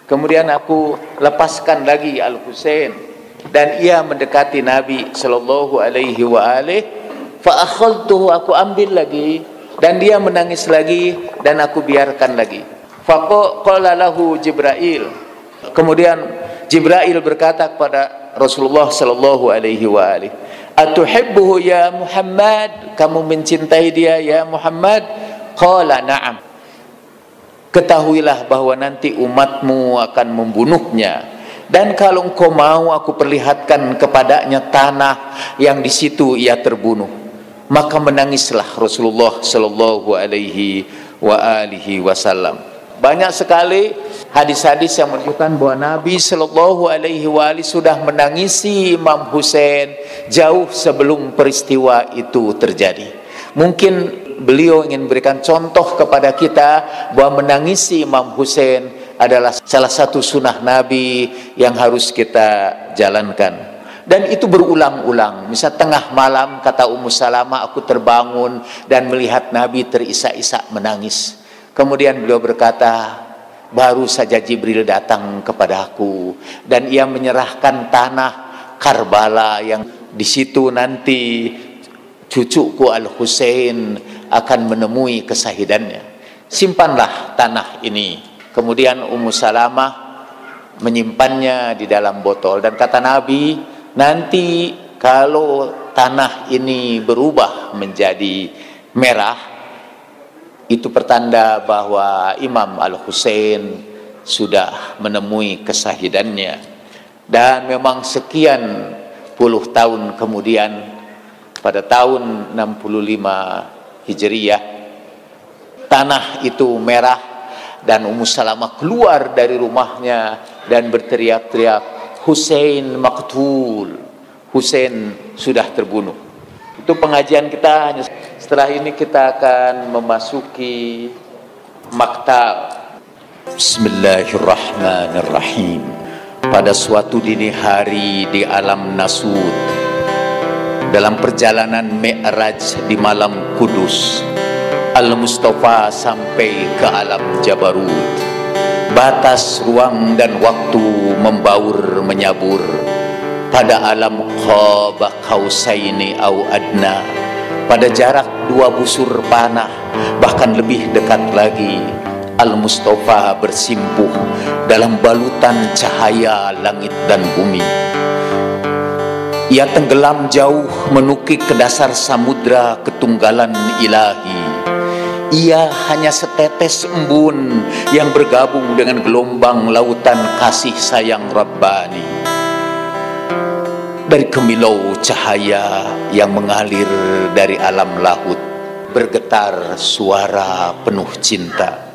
Kemudian aku lepaskan lagi Al-Husain. dan ia mendekati Nabi sallallahu alaihi wa alihi, fa akhadtuhu, aku ambil lagi, dan dia menangis lagi dan aku biarkan lagi. Fa qala lahu Jibril, kemudian Jibril berkata kepada Rasulullah sallallahu alaihi wa alihi, atuhibbuhu ya Muhammad, kamu mencintai dia ya Muhammad? Qala na'am, ketahuilah bahwa nanti umatmu akan membunuhnya, dan kalau engkau mau aku perlihatkan kepadanya tanah yang di situ ia terbunuh. Maka menangislah Rasulullah sallallahu alaihi wa alihi wasallam. Banyak sekali hadis-hadis yang menunjukkan bahwa Nabi sallallahu alaihi wa alihi sudah menangisi Imam Husain jauh sebelum peristiwa itu terjadi. Mungkin beliau ingin berikan contoh kepada kita bahwa menangisi Imam Husain adalah salah satu sunnah Nabi yang harus kita jalankan. Dan itu berulang-ulang. Misal tengah malam, kata Ummu Salamah, aku terbangun dan melihat Nabi terisak-isak menangis. Kemudian beliau berkata, baru saja Jibril datang kepadaku dan ia menyerahkan tanah Karbala yang di situ nanti cucuku Al-Husain akan menemui kesahidannya. Simpanlah tanah ini. Kemudian Ummu Salamah menyimpannya di dalam botol, dan kata Nabi, nanti kalau tanah ini berubah menjadi merah, itu pertanda bahwa Imam Al-Husain sudah menemui kesahidannya. Dan memang sekian puluh tahun kemudian, pada tahun 65 Hijriah, tanah itu merah. Dan Ummu Salamah keluar dari rumahnya dan berteriak-teriak, Husain maqtul, Husain sudah terbunuh. Itu pengajian kita. Setelah ini kita akan memasuki maktab. Bismillahirrahmanirrahim. Pada suatu dini hari di alam Nasud, dalam perjalanan Mi'raj di malam Kudus, Al-Mustafa sampai ke alam Jabarut. Batas ruang dan waktu membaur menyabur pada alam Qaba Qausaini au adna, pada jarak 2 busur panah, bahkan lebih dekat lagi. Al-Mustafa bersimpuh dalam balutan cahaya langit dan bumi. Ia tenggelam jauh menukik ke dasar samudra ketunggalan ilahi. Ia hanya setetes embun yang bergabung dengan gelombang lautan kasih sayang Rabbani. Dari kemilau cahaya yang mengalir dari alam lahut, bergetar suara penuh cinta.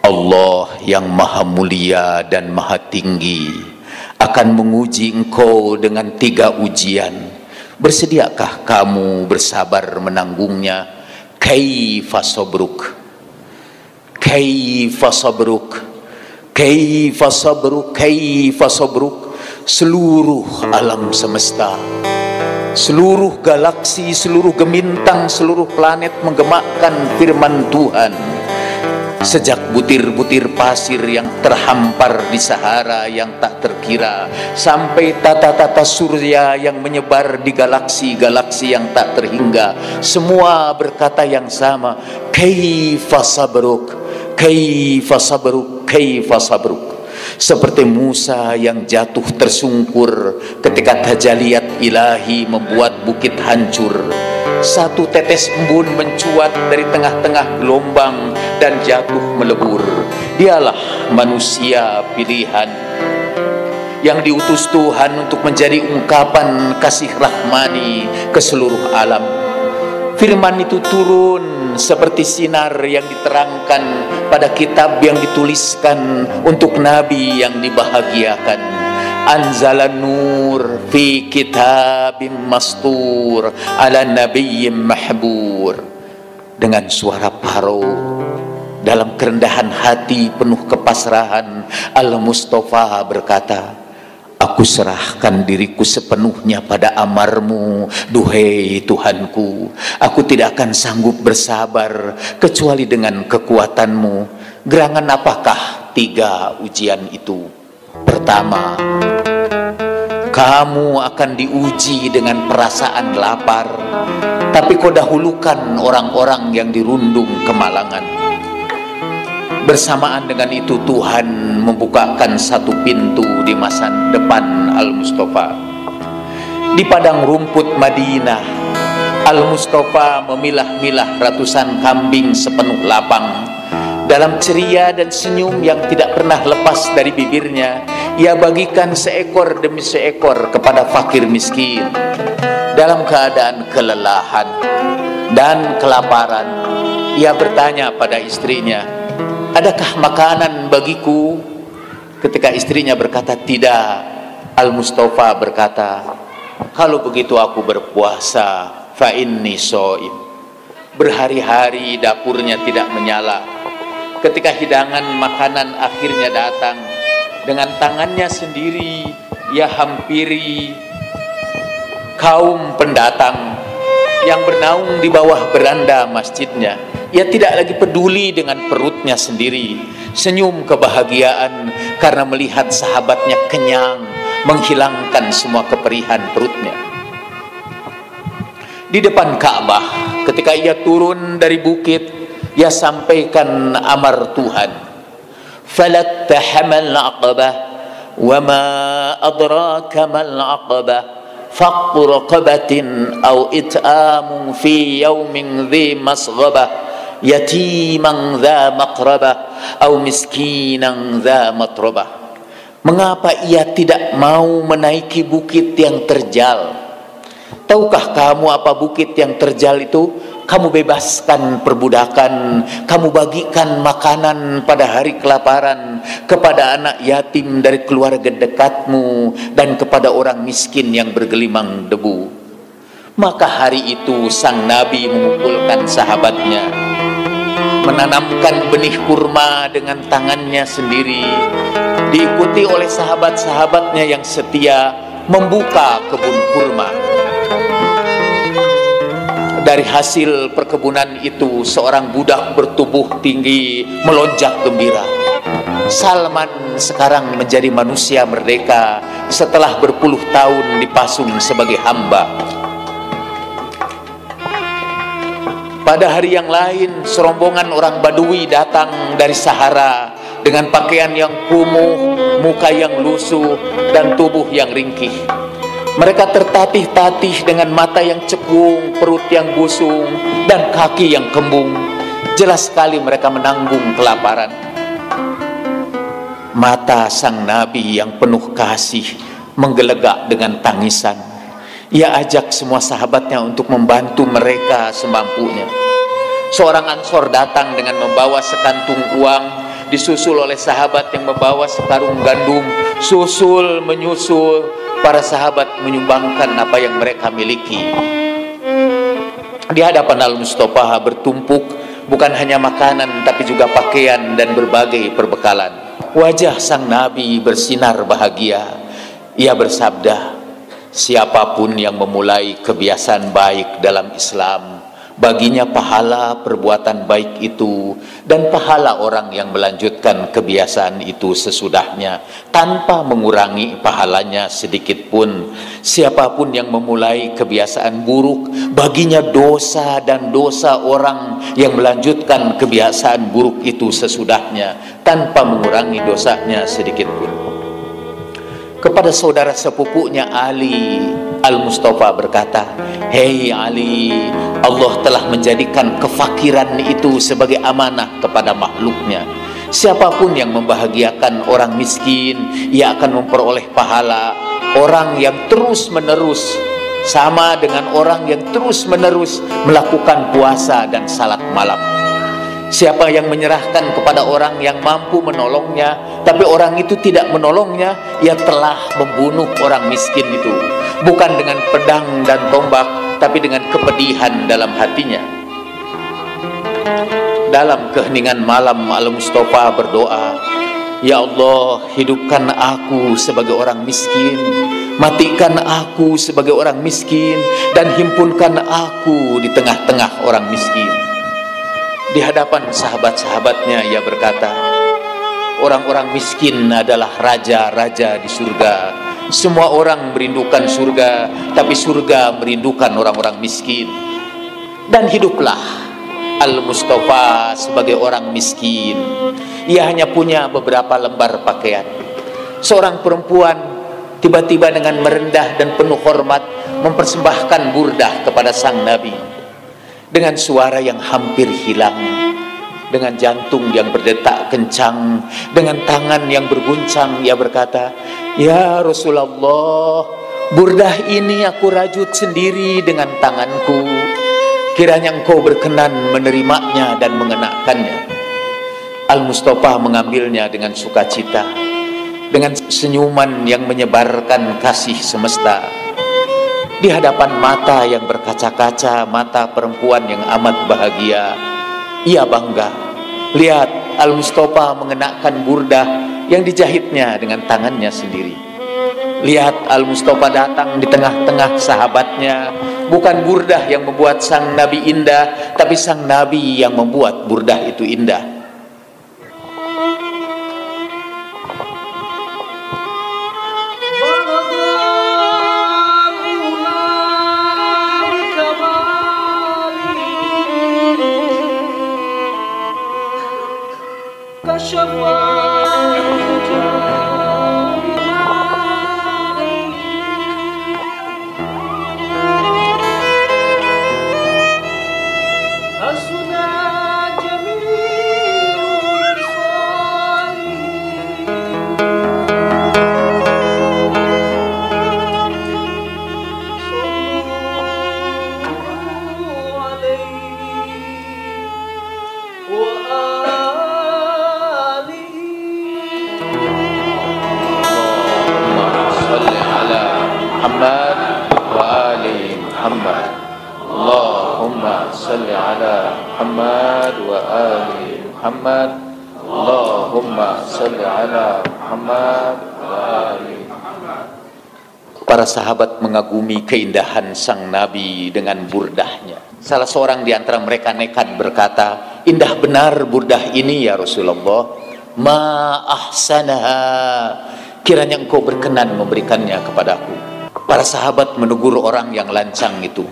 Allah yang maha mulia dan maha tinggi akan menguji engkau dengan 3 ujian. Bersediakah kamu bersabar menanggungnya? Kaifa sabruk, kaifa sabruk, kaifa sabruk, kaifa sabruk. Seluruh alam semesta, seluruh galaksi, seluruh gemintang, seluruh planet menggemakkan firman Tuhan. Sejak butir-butir pasir yang terhampar di Sahara yang tak terkira, sampai tata-tata surya yang menyebar di galaksi-galaksi yang tak terhingga, semua berkata yang sama, kaifa sabruk, kaifa sabruk, kaifa sabruk. Seperti Musa yang jatuh tersungkur ketika tajaliyat ilahi membuat bukit hancur. Satu tetes embun mencuat dari tengah-tengah gelombang dan jatuh melebur. Dialah manusia pilihan yang diutus Tuhan untuk menjadi ungkapan kasih rahmani ke seluruh alam. Firman itu turun seperti sinar yang diterangkan pada kitab yang dituliskan untuk Nabi yang dibahagiakan. Anzalan nur fi kitabim mastur ala nabiyyin mahbur. Dengan suara parau, dalam kerendahan hati penuh kepasrahan, Al-Mustafa berkata, aku serahkan diriku sepenuhnya pada amarmu, duhai Tuhanku. Aku tidak akan sanggup bersabar kecuali dengan kekuatanmu. Gerangan apakah 3 ujian itu? Pertama, kamu akan diuji dengan perasaan lapar, tapi kau dahulukan orang-orang yang dirundung kemalangan. Bersamaan dengan itu Tuhan membukakan satu pintu di masa depan Al-Mustafa. Di padang rumput Madinah, Al-Mustafa memilah-milah ratusan kambing sepenuh lapang. Dalam ceria dan senyum yang tidak pernah lepas dari bibirnya, ia bagikan seekor demi seekor kepada fakir miskin. Dalam keadaan kelelahan dan kelaparan, ia bertanya pada istrinya, adakah makanan bagiku? Ketika istrinya berkata tidak, Al-Mustafa berkata, kalau begitu aku berpuasa, fa inni shaim. Berhari-hari dapurnya tidak menyala. Ketika hidangan makanan akhirnya datang, dengan tangannya sendiri ia hampiri kaum pendatang yang bernaung di bawah beranda masjidnya. Ia tidak lagi peduli dengan perutnya sendiri, senyum kebahagiaan karena melihat sahabatnya kenyang, menghilangkan semua keperihan perutnya. Di depan Ka'bah, ketika ia turun dari bukit, ia sampaikan amar Tuhan, falaqtahamal aqabah wa ma adraka mal aqabah faqu raqabatin aw it'amun fi yawmin dhi masghabah yatiman dha maqrabah aw miskinan dha matrabah. Mengapa ia tidak mau menaiki bukit yang terjal? Tahukah kamu apa bukit yang terjal itu? Kamu bebaskan perbudakan, kamu bagikan makanan pada hari kelaparan kepada anak yatim dari keluarga dekatmu dan kepada orang miskin yang bergelimang debu. Maka hari itu sang Nabi mengumpulkan sahabatnya, menanamkan benih kurma dengan tangannya sendiri, diikuti oleh sahabat-sahabatnya yang setia membuka kebun kurma. Dari hasil perkebunan itu, seorang budak bertubuh tinggi melonjak gembira. Salman sekarang menjadi manusia merdeka setelah berpuluh tahun dipasung sebagai hamba. Pada hari yang lain, serombongan orang Badui datang dari Sahara dengan pakaian yang kumuh, muka yang lusuh, dan tubuh yang ringkih. Mereka tertatih-tatih dengan mata yang cekung, perut yang busung, dan kaki yang kembung. Jelas sekali mereka menanggung kelaparan. Mata sang Nabi yang penuh kasih menggelegak dengan tangisan. Ia ajak semua sahabatnya untuk membantu mereka semampunya. Seorang Ansor datang dengan membawa sekantung uang, disusul oleh sahabat yang membawa sekarung gandum. Susul menyusul, para sahabat menyumbangkan apa yang mereka miliki. Di hadapan Al-Mustafa bertumpuk bukan hanya makanan tapi juga pakaian dan berbagai perbekalan. Wajah sang Nabi bersinar bahagia. Ia bersabda, siapapun yang memulai kebiasaan baik dalam Islam, baginya pahala perbuatan baik itu dan pahala orang yang melanjutkan kebiasaan itu sesudahnya tanpa mengurangi pahalanya sedikit pun. Siapapun yang memulai kebiasaan buruk, baginya dosa dan dosa orang yang melanjutkan kebiasaan buruk itu sesudahnya tanpa mengurangi dosanya sedikit pun. Kepada saudara sepupunya Ali, Al-Mustafa berkata, hei Ali, Allah telah menjadikan kefakiran itu sebagai amanah kepada makhluknya. Siapapun yang membahagiakan orang miskin, ia akan memperoleh pahala. Orang yang terus menerus sama dengan orang yang terus menerus melakukan puasa dan salat malam. Siapa yang menyerahkan kepada orang yang mampu menolongnya, tapi orang itu tidak menolongnya, ia telah membunuh orang miskin itu. Bukan dengan pedang dan tombak, tapi dengan kepedihan dalam hatinya. Dalam keheningan malam, Al-Mustafa berdoa, ya Allah, hidupkan aku sebagai orang miskin, matikan aku sebagai orang miskin, dan himpunkan aku di tengah-tengah orang miskin. Di hadapan sahabat-sahabatnya ia berkata, orang-orang miskin adalah raja-raja di surga. semua orang merindukan surga, tapi surga merindukan orang-orang miskin. Dan hiduplah Al-Mustafa sebagai orang miskin. Ia hanya punya beberapa lembar pakaian. Seorang perempuan tiba-tiba dengan merendah dan penuh hormat mempersembahkan burdah kepada sang Nabi. Dengan suara yang hampir hilang, dengan jantung yang berdetak kencang, dengan tangan yang berguncang, ia berkata, "Ya Rasulullah, burdah ini aku rajut sendiri dengan tanganku. Kiranya engkau berkenan menerimanya dan mengenakannya." Al-Mustafa mengambilnya dengan sukacita, dengan senyuman yang menyebarkan kasih semesta. Di hadapan mata yang berkaca-kaca, mata perempuan yang amat bahagia, ia bangga. Lihat, Al-Mustafa mengenakan burdah yang dijahitnya dengan tangannya sendiri. Lihat, Al-Mustafa datang di tengah-tengah sahabatnya. Bukan burdah yang membuat sang Nabi indah, tapi sang Nabi yang membuat burdah itu indah. Para sahabat mengagumi keindahan sang Nabi dengan burdahnya. Salah seorang di antara mereka nekat berkata, "Indah benar burdah ini ya Rasulullah. Ma ahsanaha. Kiranya engkau berkenan memberikannya kepadaku." Para sahabat menegur orang yang lancang itu.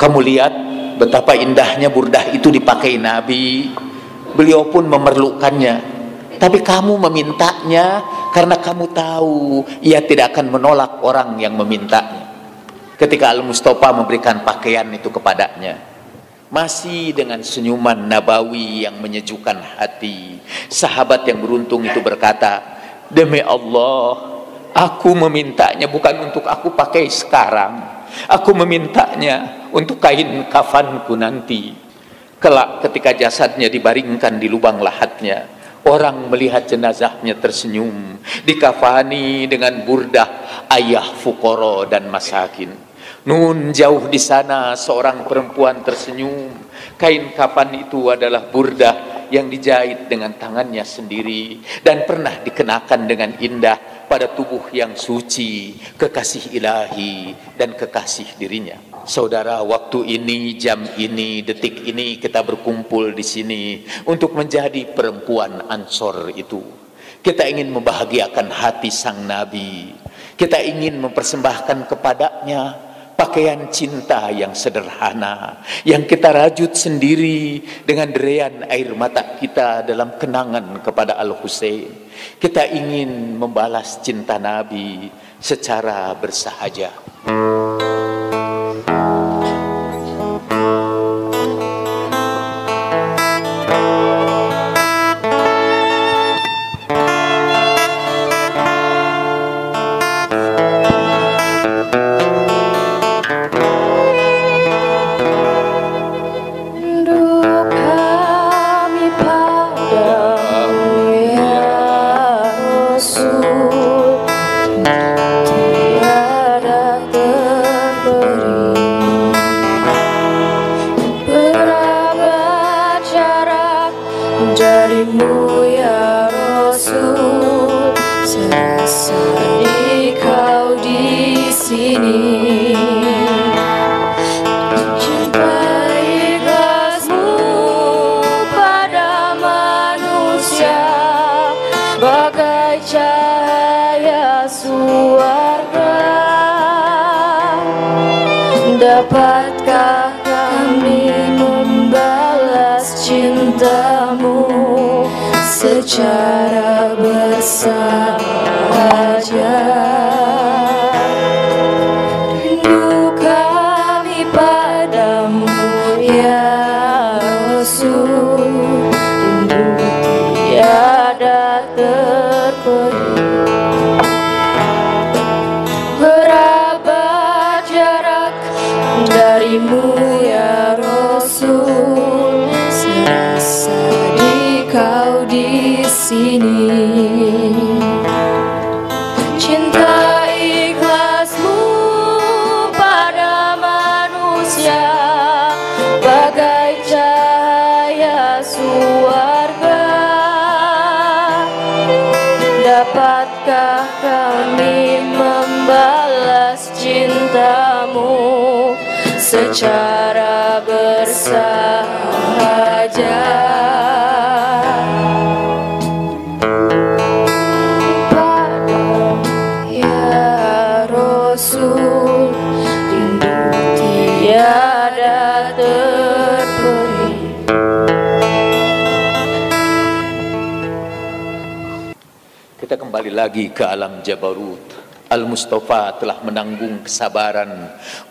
"Kamu lihat betapa indahnya burdah itu dipakai Nabi. Beliau pun memerlukannya. Tapi kamu memintanya karena kamu tahu ia tidak akan menolak orang yang memintanya." Ketika Al-Mustafa memberikan pakaian itu kepadanya, masih dengan senyuman nabawi yang menyejukkan hati, sahabat yang beruntung itu berkata, "Demi Allah, aku memintanya bukan untuk aku pakai sekarang. Aku memintanya untuk kain kafanku nanti. Kelak ketika jasadnya dibaringkan di lubang lahatnya, orang melihat jenazahnya tersenyum, dikafani dengan burdah ayah fukoro dan masakin. Nun jauh di sana seorang perempuan tersenyum. Kain kafan itu adalah burdah yang dijahit dengan tangannya sendiri dan pernah dikenakan dengan indah pada tubuh yang suci, kekasih ilahi dan kekasih dirinya." Saudara, waktu ini, jam ini, detik ini kita berkumpul di sini untuk menjadi perempuan Ansor itu. Kita ingin membahagiakan hati sang Nabi. Kita ingin mempersembahkan kepadanya pakaian cinta yang sederhana, yang kita rajut sendiri dengan derean air mata kita dalam kenangan kepada Al-Husain. Kita ingin membalas cinta Nabi secara bersahaja. Tiada Dapatkah kami membalas cintamu secara bersahaja? Rindu kami padamu ya Rasul, rindu tiada terperi. Berapa jarak darimu ya Rasul, serasa di kau di sini. Cinta ikhlasmu pada manusia bagai cahaya surga. Dapatkah kami membalas cintamu secara bersahaja? Padamu ya Rasul, rindu tiada terperi. Kita kembali lagi ke alam Jabarut. Al-Mustafa telah menanggung kesabaran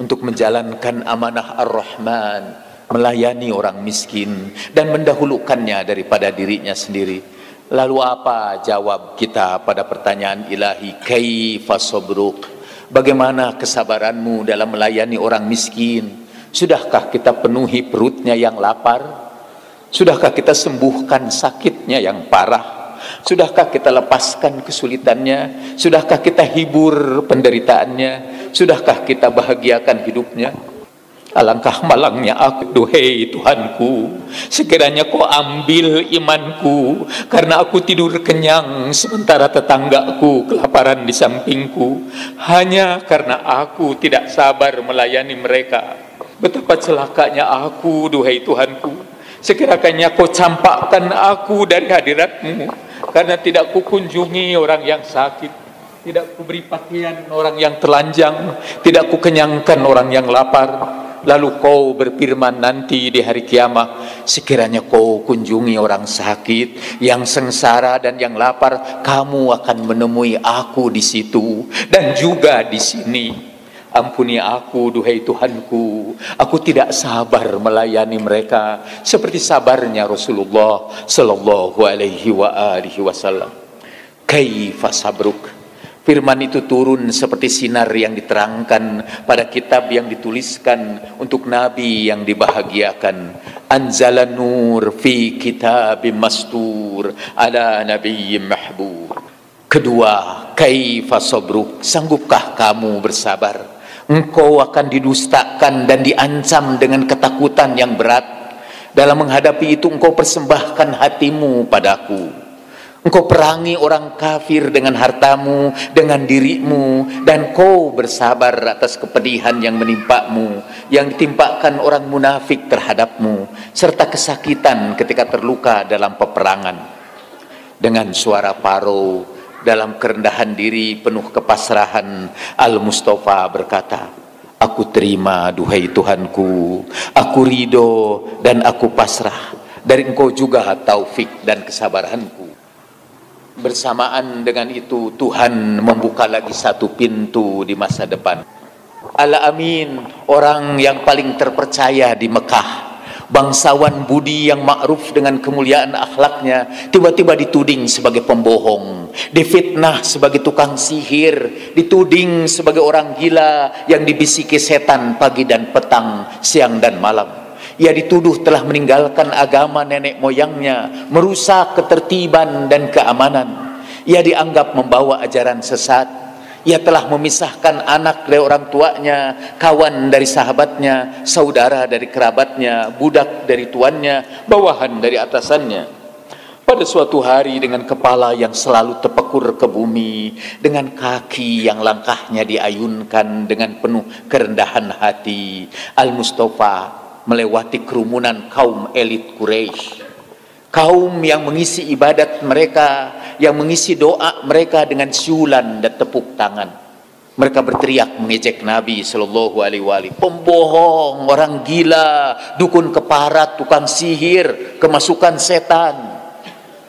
untuk menjalankan amanah Ar-Rahman, melayani orang miskin dan mendahulukannya daripada dirinya sendiri. Lalu apa jawab kita pada pertanyaan ilahi, kaifa sabruk? Bagaimana kesabaranmu dalam melayani orang miskin? Sudahkah kita penuhi perutnya yang lapar? Sudahkah kita sembuhkan sakitnya yang parah? Sudahkah kita lepaskan kesulitannya? Sudahkah kita hibur penderitaannya? Sudahkah kita bahagiakan hidupnya? Alangkah malangnya aku, duhai Tuhanku, sekiranya kau ambil imanku, karena aku tidur kenyang sementara tetanggaku kelaparan di sampingku, hanya karena aku tidak sabar melayani mereka. Betapa celakanya aku, duhai Tuhanku, sekiranya kau campakkan aku dari hadiratmu, karena tidak kukunjungi orang yang sakit, tidak kuberi pakaian orang yang telanjang, tidak kukenyangkan orang yang lapar. Lalu kau berfirman nanti di hari kiamat, sekiranya kau kunjungi orang sakit, yang sengsara dan yang lapar, kamu akan menemui aku di situ dan juga di sini. Ampuni aku, duhai Tuhanku, aku tidak sabar melayani mereka seperti sabarnya Rasulullah sallallahu alaihi wasallam. Kaifa sabruk? Firman itu turun seperti sinar yang diterangkan pada kitab yang dituliskan untuk Nabi yang dibahagiakan. Anzalan nur fi kitabim mastur ala nabiyyin mahbub. Kedua, kaifa sabruk? Sanggupkah kamu bersabar? Engkau akan didustakan dan diancam dengan ketakutan yang berat. Dalam menghadapi itu engkau persembahkan hatimu padaku. Engkau perangi orang kafir dengan hartamu, dengan dirimu, dan kau bersabar atas kepedihan yang menimpamu, yang ditimpakan orang munafik terhadapmu, serta kesakitan ketika terluka dalam peperangan. Dengan suara parau, dalam kerendahan diri penuh kepasrahan, Al-Mustafa berkata, aku terima duhai Tuhanku, aku ridho dan aku pasrah. Dari engkau juga taufik dan kesabaranku. Bersamaan dengan itu Tuhan membuka lagi satu pintu di masa depan. Al-Amin, orang yang paling terpercaya di Mekah, bangsawan budi yang ma'ruf dengan kemuliaan akhlaknya, tiba-tiba dituding sebagai pembohong, difitnah sebagai tukang sihir, dituding sebagai orang gila yang dibisiki setan pagi dan petang, siang dan malam. Ia dituduh telah meninggalkan agama nenek moyangnya, merusak ketertiban dan keamanan. Ia dianggap membawa ajaran sesat. Ia telah memisahkan anak dari orang tuanya, kawan dari sahabatnya, saudara dari kerabatnya, budak dari tuannya, bawahan dari atasannya. Pada suatu hari dengan kepala yang selalu terpekur ke bumi, dengan kaki yang langkahnya diayunkan dengan penuh kerendahan hati, Al-Mustafa melewati kerumunan kaum elit Quraisy, kaum yang mengisi ibadat mereka, yang mengisi doa mereka dengan siulan dan tepuk tangan. Mereka berteriak mengejek Nabi Sallallahu Alaihi Wasallam, pembohong, orang gila, dukun keparat, tukang sihir, kemasukan setan.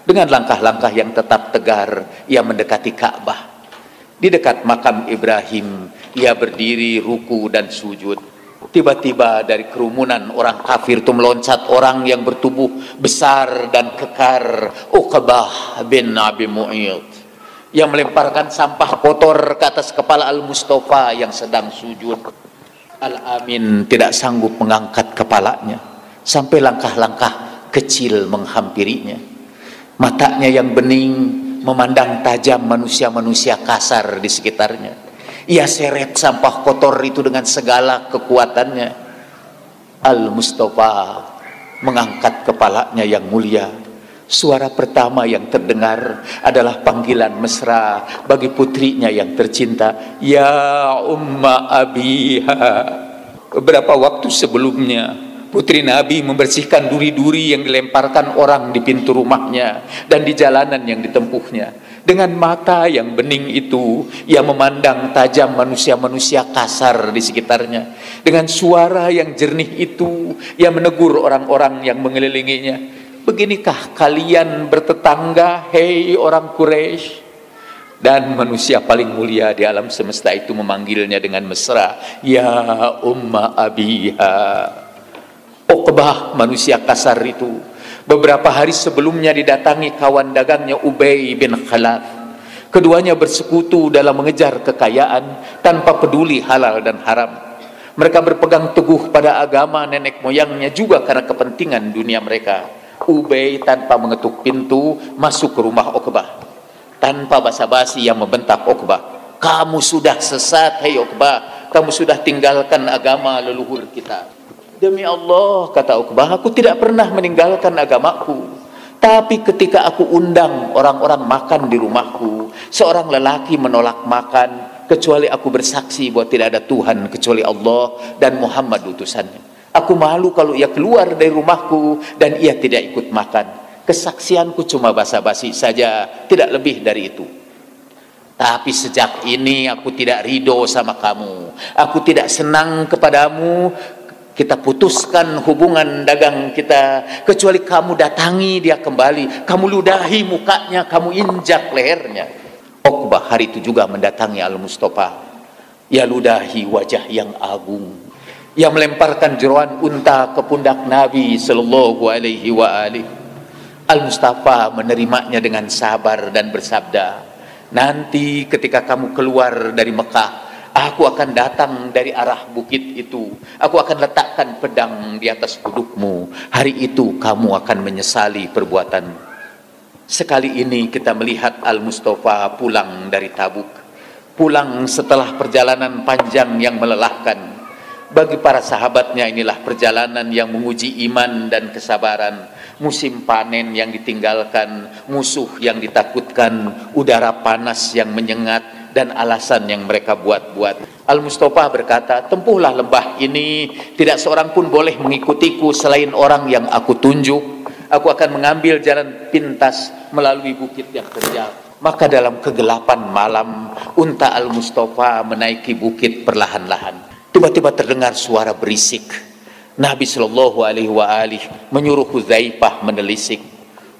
Dengan langkah-langkah yang tetap tegar, ia mendekati Ka'bah. Di dekat makam Ibrahim, ia berdiri ruku dan sujud. Tiba-tiba dari kerumunan orang kafir itu meloncat orang yang bertubuh besar dan kekar, Uqbah bin Abi Mu'ayth, yang melemparkan sampah kotor ke atas kepala Al-Mustafa yang sedang sujud. Al-Amin tidak sanggup mengangkat kepalanya sampai langkah-langkah kecil menghampirinya. Matanya yang bening memandang tajam manusia-manusia kasar di sekitarnya. Ia seret sampah kotor itu dengan segala kekuatannya. Al-Mustafa mengangkat kepalanya yang mulia. Suara pertama yang terdengar adalah panggilan mesra bagi putrinya yang tercinta, ya Umma Abiha. Beberapa waktu sebelumnya, putri Nabi membersihkan duri-duri yang dilemparkan orang di pintu rumahnya dan di jalanan yang ditempuhnya. Dengan mata yang bening itu, ia memandang tajam manusia-manusia kasar di sekitarnya. Dengan suara yang jernih itu, ia menegur orang-orang yang mengelilinginya. Beginikah kalian bertetangga, hei orang Quraisy? Dan manusia paling mulia di alam semesta itu memanggilnya dengan mesra, ya Umma Abiha. Uqbah, manusia kasar itu, beberapa hari sebelumnya didatangi kawan dagangnya Ubay bin Khalaf. Keduanya bersekutu dalam mengejar kekayaan tanpa peduli halal dan haram. Mereka berpegang teguh pada agama nenek moyangnya juga karena kepentingan dunia mereka. Ubay tanpa mengetuk pintu masuk ke rumah Uqbah. Tanpa basa-basi yang membentak Uqbah, kamu sudah sesat, hei Uqbah, kamu sudah tinggalkan agama leluhur kita. Demi Allah, kata Uqbah, aku tidak pernah meninggalkan agamaku. Tapi ketika aku undang orang-orang makan di rumahku, seorang lelaki menolak makan, kecuali aku bersaksi bahwa tidak ada Tuhan kecuali Allah dan Muhammad utusannya. Aku malu kalau ia keluar dari rumahku dan ia tidak ikut makan. Kesaksianku cuma basa-basi saja, tidak lebih dari itu. Tapi sejak ini aku tidak ridho sama kamu. Aku tidak senang kepadamu. Kita putuskan hubungan dagang kita, kecuali kamu datangi dia kembali, kamu ludahi mukanya, kamu injak lehernya. Uqbah hari itu juga mendatangi Al-Mustafa. Ia ludahi wajah yang agung. Ia melemparkan jeroan unta ke pundak Nabi Sallallahu Alaihi Wasallam. Al-Mustafa menerimanya dengan sabar dan bersabda, nanti ketika kamu keluar dari Mekah, aku akan datang dari arah bukit itu. Aku akan letakkan pedang di atas pundukmu. Hari itu kamu akan menyesali perbuatanmu. Sekali ini kita melihat Al-Mustafa pulang dari Tabuk. Pulang setelah perjalanan panjang yang melelahkan. Bagi para sahabatnya inilah perjalanan yang menguji iman dan kesabaran. Musim panen yang ditinggalkan, musuh yang ditakutkan, udara panas yang menyengat, dan alasan yang mereka buat-buat. Al-Mustafa berkata, tempuhlah lembah ini, tidak seorang pun boleh mengikutiku selain orang yang aku tunjuk. Aku akan mengambil jalan pintas melalui bukit yang terjal. Maka dalam kegelapan malam, unta Al-Mustafa menaiki bukit perlahan-lahan. Tiba-tiba terdengar suara berisik. Nabi Sallallahu Alaihi Wasallam menyuruh Hudzaifah menelisik.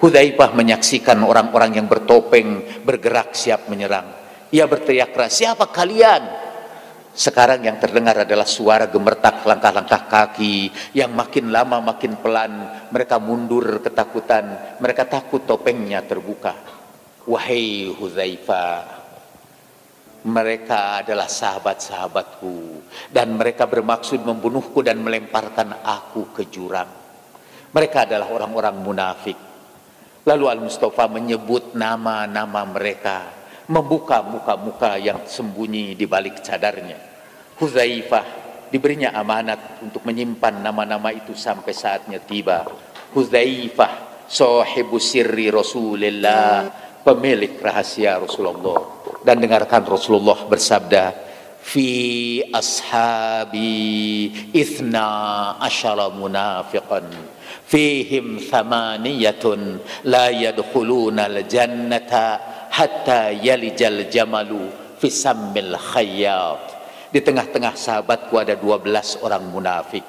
Hudzaifah menyaksikan orang-orang yang bertopeng bergerak siap menyerang. Ia berteriak keras, siapa kalian? Sekarang yang terdengar adalah suara gemertak langkah-langkah kaki yang makin lama makin pelan. Mereka mundur ketakutan. Mereka takut topengnya terbuka. Wahai Hudzaifah, mereka adalah sahabat-sahabatku dan mereka bermaksud membunuhku dan melemparkan aku ke jurang. Mereka adalah orang-orang munafik. Lalu Al-Mustafa menyebut nama-nama mereka, membuka muka-muka yang sembunyi di balik cadarnya. Hudzaifah diberinya amanat untuk menyimpan nama-nama itu sampai saatnya tiba. Hudzaifah, sahibu sirri Rasulillah, pemilik rahasia Rasulullah. Dan dengarkan Rasulullah bersabda, fi ashabi 12 munafiqan fihim 8 la yadkhuluna al-jannata hatta yalijal jamalu fisammil khayyat. Di tengah-tengah sahabatku ada 12 orang munafik.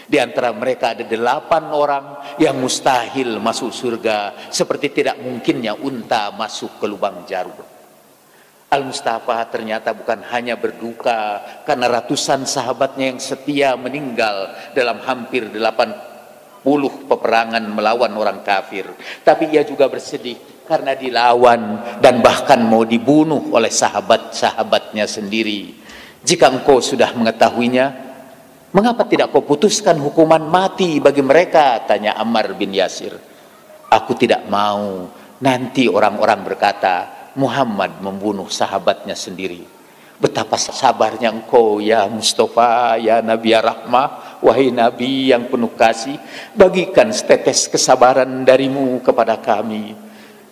Di antara mereka ada 8 orang yang mustahil masuk surga, seperti tidak mungkinnya unta masuk ke lubang jarum. Al-Mustafa ternyata bukan hanya berduka karena ratusan sahabatnya yang setia meninggal dalam hampir 80 peperangan melawan orang kafir, tapi ia juga bersedih karena dilawan dan bahkan mau dibunuh oleh sahabat-sahabatnya sendiri. Jika engkau sudah mengetahuinya, mengapa tidak kau putuskan hukuman mati bagi mereka? Tanya Ammar bin Yasir. Aku tidak mau nanti orang-orang berkata Muhammad membunuh sahabatnya sendiri. Betapa sabarnya engkau ya Mustafa, ya Nabi Rahmah, wahai Nabi yang penuh kasih, bagikan setetes kesabaran darimu kepada kami.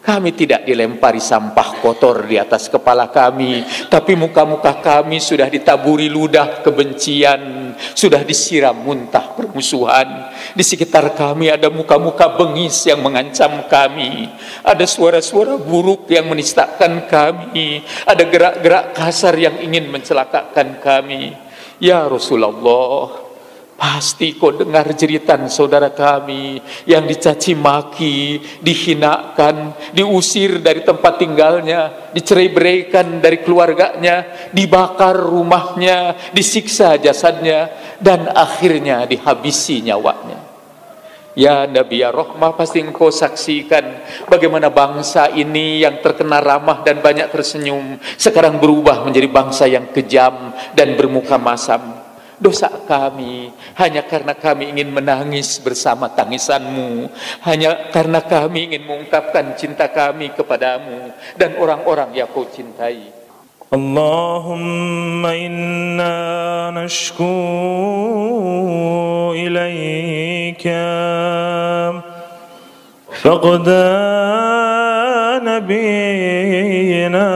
Kami tidak dilempari sampah kotor di atas kepala kami, tapi muka-muka kami sudah ditaburi ludah kebencian, sudah disiram muntah permusuhan. Di sekitar kami ada muka-muka bengis yang mengancam kami, ada suara-suara buruk yang menistakan kami, ada gerak-gerak kasar yang ingin mencelakakan kami. Ya Rasulullah, pasti kau dengar jeritan saudara kami yang dicaci maki, dihinakan, diusir dari tempat tinggalnya, dicerai-beraikan dari keluarganya, dibakar rumahnya, disiksa jasadnya, dan akhirnya dihabisi nyawanya. Ya Nabi ya Rahmah, pasti engkau saksikan bagaimana bangsa ini yang terkena ramah dan banyak tersenyum sekarang berubah menjadi bangsa yang kejam dan bermuka masam. Dosa kami hanya karena kami ingin menangis bersama tangisanmu, hanya karena kami ingin mengungkapkan cinta kami kepadamu dan orang-orang yang kau cintai. Allahumma inna nashku ilaika faqda nabiyina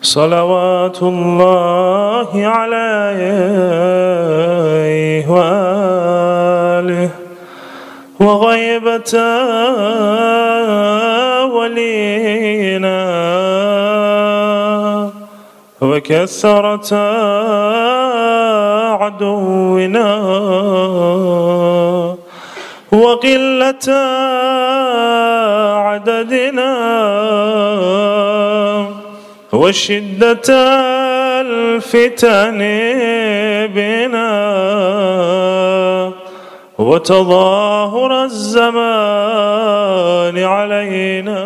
salawatullahi alaihi wa alihi wa ghaibata walina wa kathrata aduwina wa qillata adadina وشدة الفتن بنا وتظاهر الزمان علينا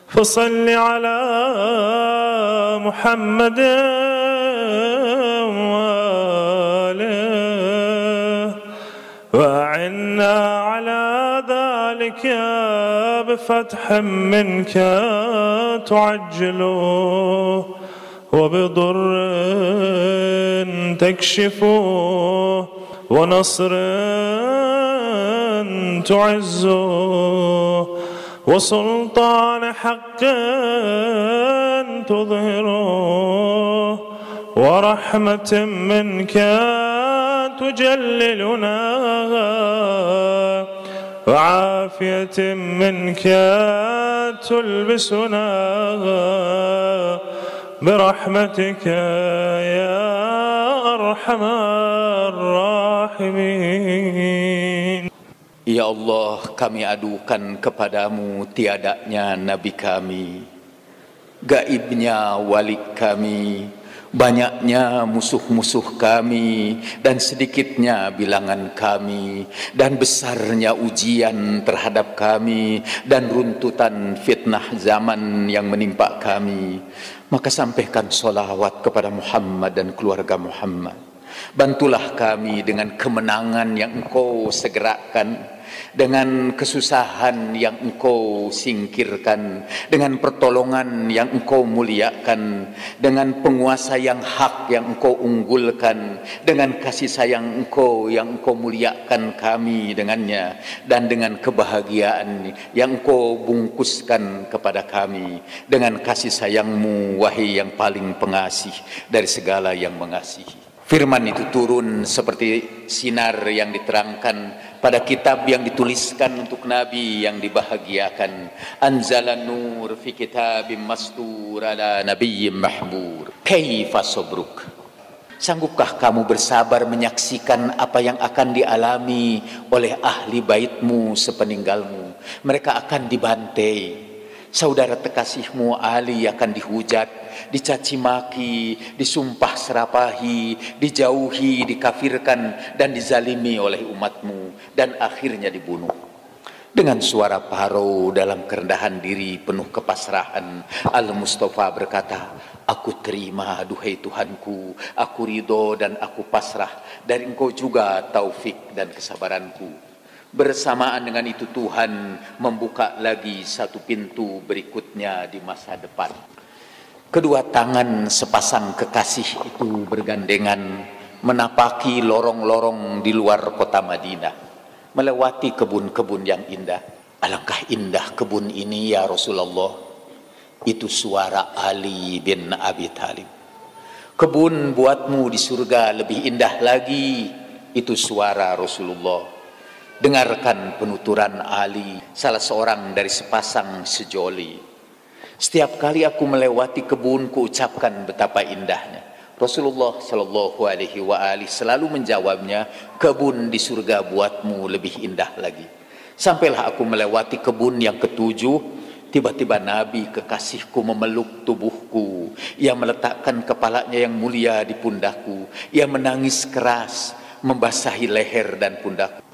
فصل على محمد وآله وأعنا على ذلك بفتح منك تعجله وبضر تكشفه ونصر تعزه وسلطان حق تظهره ورحمة منك تجللنا وعافية منك تلبسنا برحمتك يا أرحم الراحمين. Ya Allah, kami adukan kepadamu tiadanya Nabi kami, gaibnya wali kami, banyaknya musuh-musuh kami, dan sedikitnya bilangan kami, dan besarnya ujian terhadap kami, dan runtutan fitnah zaman yang menimpa kami. Maka sampaikan sholawat kepada Muhammad dan keluarga Muhammad. Bantulah kami dengan kemenangan yang Engkau segerakan, dengan kesusahan yang Engkau singkirkan, dengan pertolongan yang Engkau muliakan, dengan penguasa yang hak yang Engkau unggulkan, dengan kasih sayang Engkau yang Engkau muliakan kami dengannya, dan dengan kebahagiaan yang Engkau bungkuskan kepada kami dengan kasih sayang-Mu, wahai yang paling pengasih dari segala yang mengasihi. Firman itu turun seperti sinar yang diterangkan pada kitab yang dituliskan untuk Nabi yang dibahagiakan. Anzalan nur fi kitabim mastur ala nabiyyin mahbur. Kaifa sabruk? Sanggupkah kamu bersabar menyaksikan apa yang akan dialami oleh ahli baitmu sepeninggalmu? Mereka akan dibantai. Saudara terkasihmu Ali akan dihujat, dicaci maki, disumpah serapahi, dijauhi, dikafirkan, dan dizalimi oleh umatmu, dan akhirnya dibunuh. Dengan suara parau dalam kerendahan diri penuh kepasrahan, Al-Mustafa berkata, aku terima duhai Tuhanku, aku ridho dan aku pasrah, dari Engkau juga taufik dan kesabaranku. Bersamaan dengan itu Tuhan membuka lagi satu pintu berikutnya di masa depan. Kedua tangan sepasang kekasih itu bergandengan menapaki lorong-lorong di luar kota Madinah, melewati kebun-kebun yang indah. Alangkah indah kebun ini ya Rasulullah. Itu suara Ali bin Abi Thalib. Kebun buatmu di surga lebih indah lagi. Itu suara Rasulullah. Dengarkan penuturan Ali, salah seorang dari sepasang sejoli. Setiap kali aku melewati kebun, kuucapkan betapa indahnya. Rasulullah Shallallahu Alaihi Wasallam selalu menjawabnya, kebun di surga buatmu lebih indah lagi. Sampailah aku melewati kebun yang ketujuh, tiba-tiba Nabi kekasihku memeluk tubuhku. Ia meletakkan kepalanya yang mulia di pundakku. Ia menangis keras, membasahi leher dan pundakku.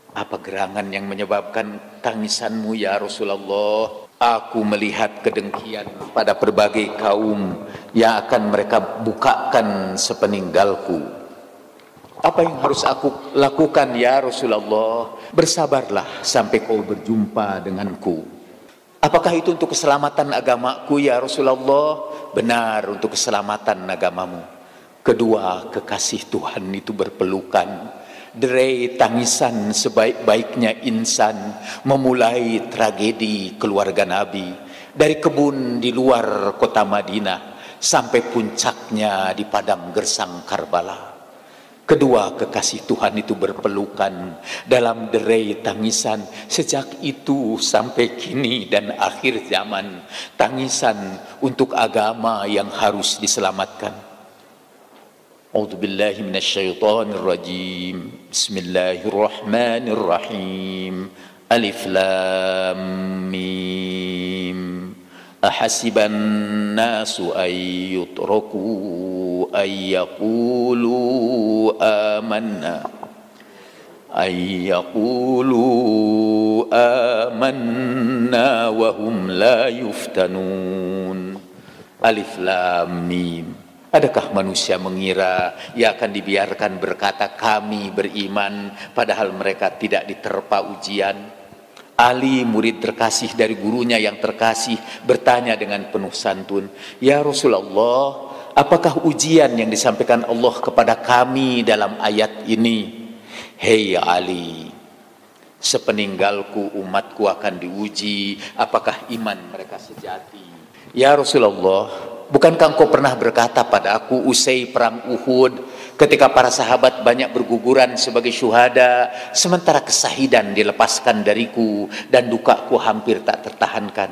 Apa gerangan yang menyebabkan tangisanmu ya Rasulullah? Aku melihat kedengkian pada berbagai kaum yang akan mereka bukakan sepeninggalku. Apa yang harus aku lakukan ya Rasulullah? Bersabarlah sampai kau berjumpa denganku. Apakah itu untuk keselamatan agamaku ya Rasulullah? Benar, untuk keselamatan agamamu. Kedua kekasih Tuhan itu berpelukan. Derai tangisan sebaik-baiknya insan memulai tragedi keluarga Nabi dari kebun di luar kota Madinah sampai puncaknya di padang gersang Karbala. Kedua kekasih Tuhan itu berpelukan dalam derai tangisan sejak itu sampai kini dan akhir zaman. Tangisan untuk agama yang harus diselamatkan. A'udzu billahi minasyaitonir rajim. Bismillahirrahmanirrahim. Alif lam mim. Ahasiban nasu ay yutraku ay yaqulu amanna wa hum la yuftanun. Alif lam mim. Adakah manusia mengira ia akan dibiarkan berkata kami beriman padahal mereka tidak diterpa ujian? Ali, murid terkasih dari gurunya yang terkasih, bertanya dengan penuh santun, ya Rasulullah, apakah ujian yang disampaikan Allah kepada kami dalam ayat ini? Hei Ali, sepeninggalku umatku akan diuji, apakah iman mereka sejati? Ya Rasulullah, bukankah engkau pernah berkata pada aku usai perang Uhud ketika para sahabat banyak berguguran sebagai syuhada sementara kesahidan dilepaskan dariku dan dukaku hampir tak tertahankan?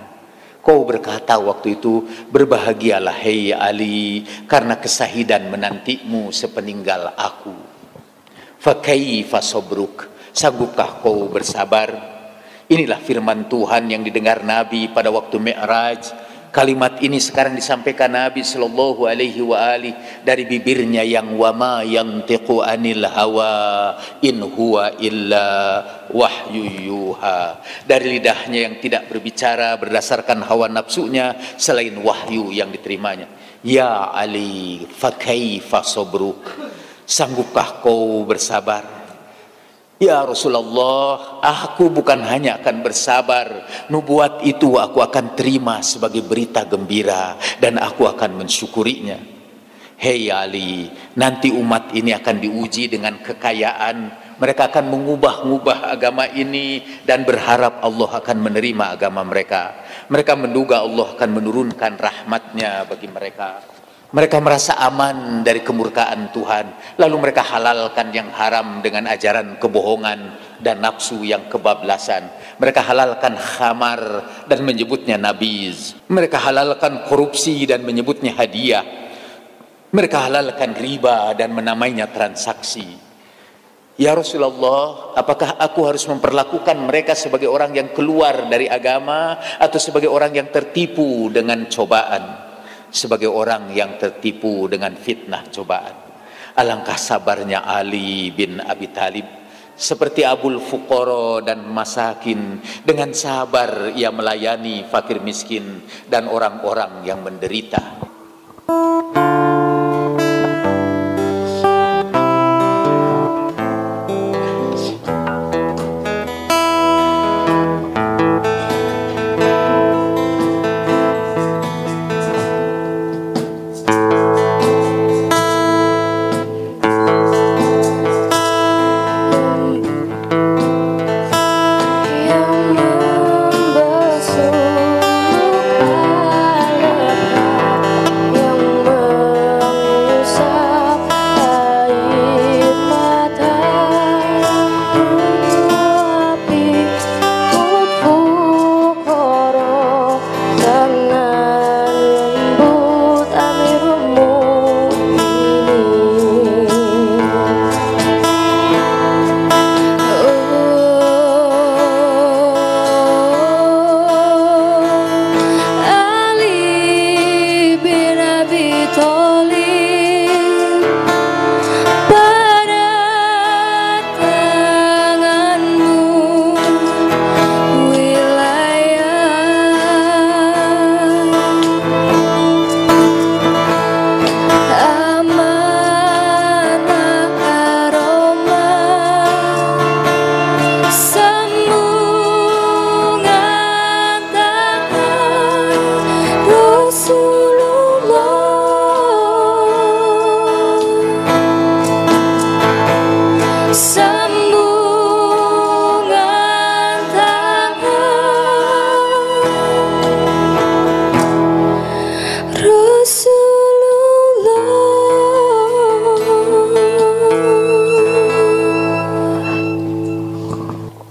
Kau berkata waktu itu, berbahagialah hei Ali karena kesahidan menantimu sepeninggal aku. Fa kaifa sabruk? Sanggupkah kau bersabar? Inilah firman Tuhan yang didengar Nabi pada waktu Mi'raj. Kalimat ini sekarang disampaikan Nabi Sallallahu Alaihi Wasallam dari bibirnya yang wama yantiqu anil hawa in huwa illa wahyu yuha, dari lidahnya yang tidak berbicara berdasarkan hawa nafsunya selain wahyu yang diterimanya. Ya Ali, fa kaifa sabruk? Sanggupkah kau bersabar? Ya Rasulullah, aku bukan hanya akan bersabar, nubuat itu aku akan terima sebagai berita gembira dan aku akan mensyukurinya. Hei Ali, nanti umat ini akan diuji dengan kekayaan. Mereka akan mengubah-ubah agama ini dan berharap Allah akan menerima agama mereka. Mereka menduga Allah akan menurunkan rahmatnya bagi mereka. Mereka merasa aman dari kemurkaan Tuhan, lalu mereka halalkan yang haram dengan ajaran kebohongan dan nafsu yang kebablasan. Mereka halalkan khamar dan menyebutnya nabiz. Mereka halalkan korupsi dan menyebutnya hadiah. Mereka halalkan riba dan menamainya transaksi. Ya Rasulullah, apakah aku harus memperlakukan mereka sebagai orang yang keluar dari agama atau sebagai orang yang tertipu dengan cobaan? Sebagai orang yang tertipu dengan fitnah cobaan. Alangkah sabarnya Ali bin Abi Thalib, seperti Abul Fuqara dan Masakin, dengan sabar ia melayani fakir miskin dan orang-orang yang menderita.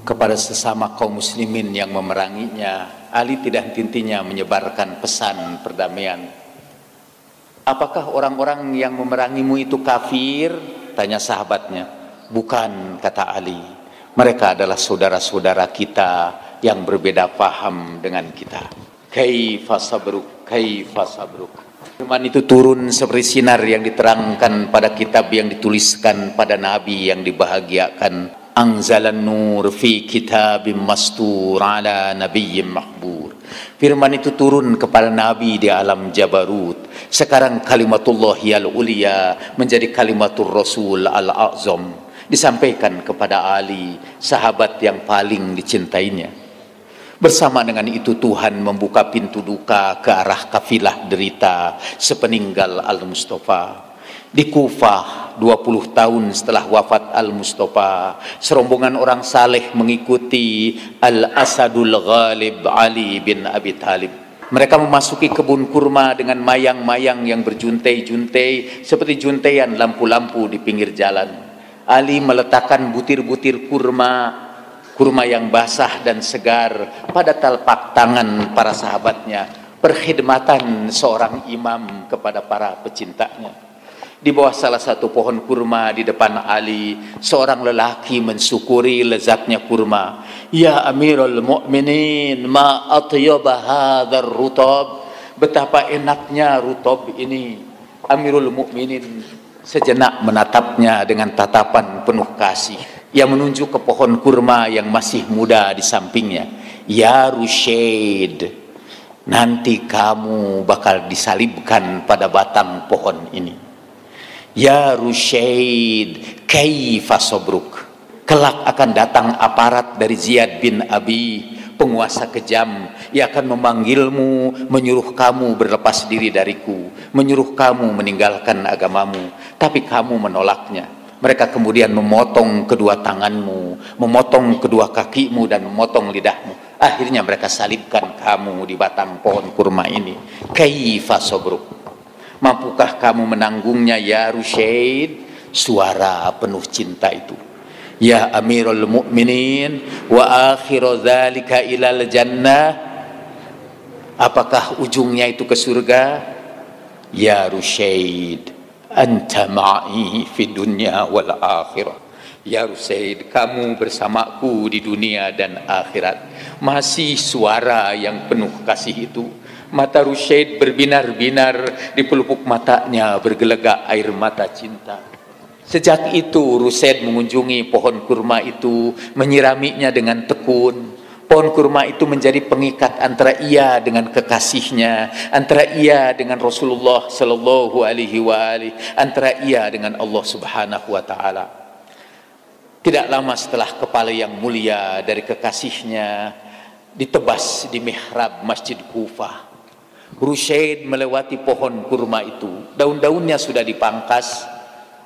Kepada sesama kaum muslimin yang memeranginya, Ali tidak henti-hentinya menyebarkan pesan perdamaian. Apakah orang-orang yang memerangimu itu kafir? Tanya sahabatnya. Bukan, kata Ali. Mereka adalah saudara-saudara kita yang berbeda paham dengan kita. Kaifa sabruk, kaifa sabruk. Firman itu turun seperti sinar yang diterangkan pada kitab yang dituliskan pada Nabi yang dibahagiakan. Anzalan nur fi kitabim mastur ala nabiyyin mahbur. Firman itu turun kepada Nabi di alam Jabarut. Sekarang kalimatullahi al-ulia menjadi kalimatur Rasul al-A'zam. Disampaikan kepada Ali, sahabat yang paling dicintainya. Bersama dengan itu Tuhan membuka pintu duka ke arah kafilah derita sepeninggal Al-Mustafa. Di Kufah 20 tahun setelah wafat Al-Mustafa, serombongan orang saleh mengikuti Al-Asadul Ghalib Ali bin Abi Thalib. Mereka memasuki kebun kurma dengan mayang-mayang yang berjuntai-juntai seperti juntaian lampu-lampu di pinggir jalan. Ali meletakkan butir-butir kurma yang basah dan segar pada telapak tangan para sahabatnya, perkhidmatan seorang imam kepada para pecintanya. Di bawah salah satu pohon kurma di depan Ali, seorang lelaki mensyukuri lezatnya kurma. Ya Amirul Mu'minin, ma atyaba hadzal rutab. Betapa enaknya rutab ini. Amirul Mu'minin sejenak menatapnya dengan tatapan penuh kasih. Ia menunjuk ke pohon kurma yang masih muda di sampingnya. Ya Rushaid, nanti kamu bakal disalibkan pada batang pohon ini. Ya Rushaid, kaifa sabruk. Kelak akan datang aparat dari Ziyad bin Abi, penguasa kejam. Ia akan memanggilmu, menyuruh kamu berlepas diri dariku, menyuruh kamu meninggalkan agamamu, tapi kamu menolaknya. Mereka kemudian memotong kedua tanganmu, memotong kedua kakimu, dan memotong lidahmu. Akhirnya mereka salibkan kamu di batang pohon kurma ini. Kaifa sabruk. Mampukah kamu menanggungnya ya Rusyaid? Suara penuh cinta itu. Ya Amirul Mukminin wa akhiru dzalika ilal jannah. Apakah ujungnya itu ke surga? Ya Rusyaid, anta ma'i fi dunya wal akhirah. Ya Rusyaid, kamu bersamaku di dunia dan akhirat. Masih suara yang penuh kasih itu. Mata Rusyaid berbinar-binar, di pelupuk matanya bergelegak air mata cinta. Sejak itu Rusyaid mengunjungi pohon kurma itu, menyiraminya dengan tekun. Pohon kurma itu menjadi pengikat antara ia dengan kekasihnya, antara ia dengan Rasulullah sallallahu alaihi wasallam, antara ia dengan Allah Subhanahu wa taala. Tidak lama setelah kepala yang mulia dari kekasihnya ditebas di mihrab Masjid Kufah, Rusyaid melewati pohon kurma itu. Daun-daunnya sudah dipangkas.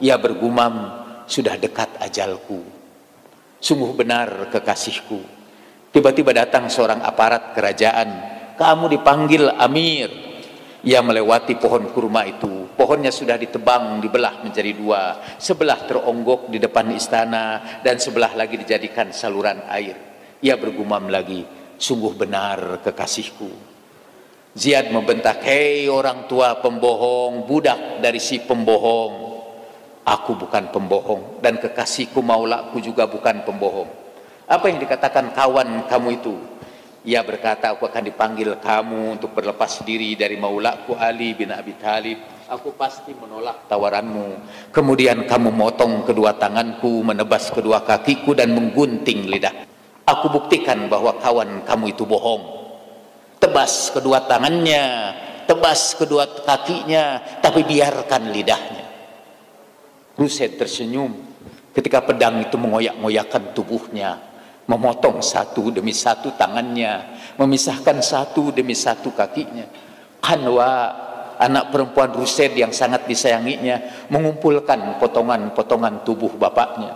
Ia bergumam, sudah dekat ajalku. Sungguh benar kekasihku. Tiba-tiba datang seorang aparat kerajaan. Kamu dipanggil Amir. Ia melewati pohon kurma itu. Pohonnya sudah ditebang, dibelah menjadi dua. Sebelah teronggok di depan istana, dan sebelah lagi dijadikan saluran air. Ia bergumam lagi, sungguh benar kekasihku. Ziyad membentak, hei orang tua pembohong, budak dari si pembohong. Aku bukan pembohong, dan kekasihku maulaku juga bukan pembohong. Apa yang dikatakan kawan kamu itu? Ia berkata, aku akan dipanggil kamu untuk berlepas diri dari maulaku Ali bin Abi Thalib. Aku pasti menolak tawaranmu. Kemudian kamu motong kedua tanganku, menebas kedua kakiku, dan menggunting lidah. Aku buktikan bahwa kawan kamu itu bohong. Tebas kedua tangannya, tebas kedua kakinya, tapi biarkan lidahnya. Rusyaid tersenyum ketika pedang itu mengoyak-ngoyakkan tubuhnya, memotong satu demi satu tangannya, memisahkan satu demi satu kakinya. Hanwa, anak perempuan Rusyaid yang sangat disayanginya, mengumpulkan potongan-potongan tubuh bapaknya,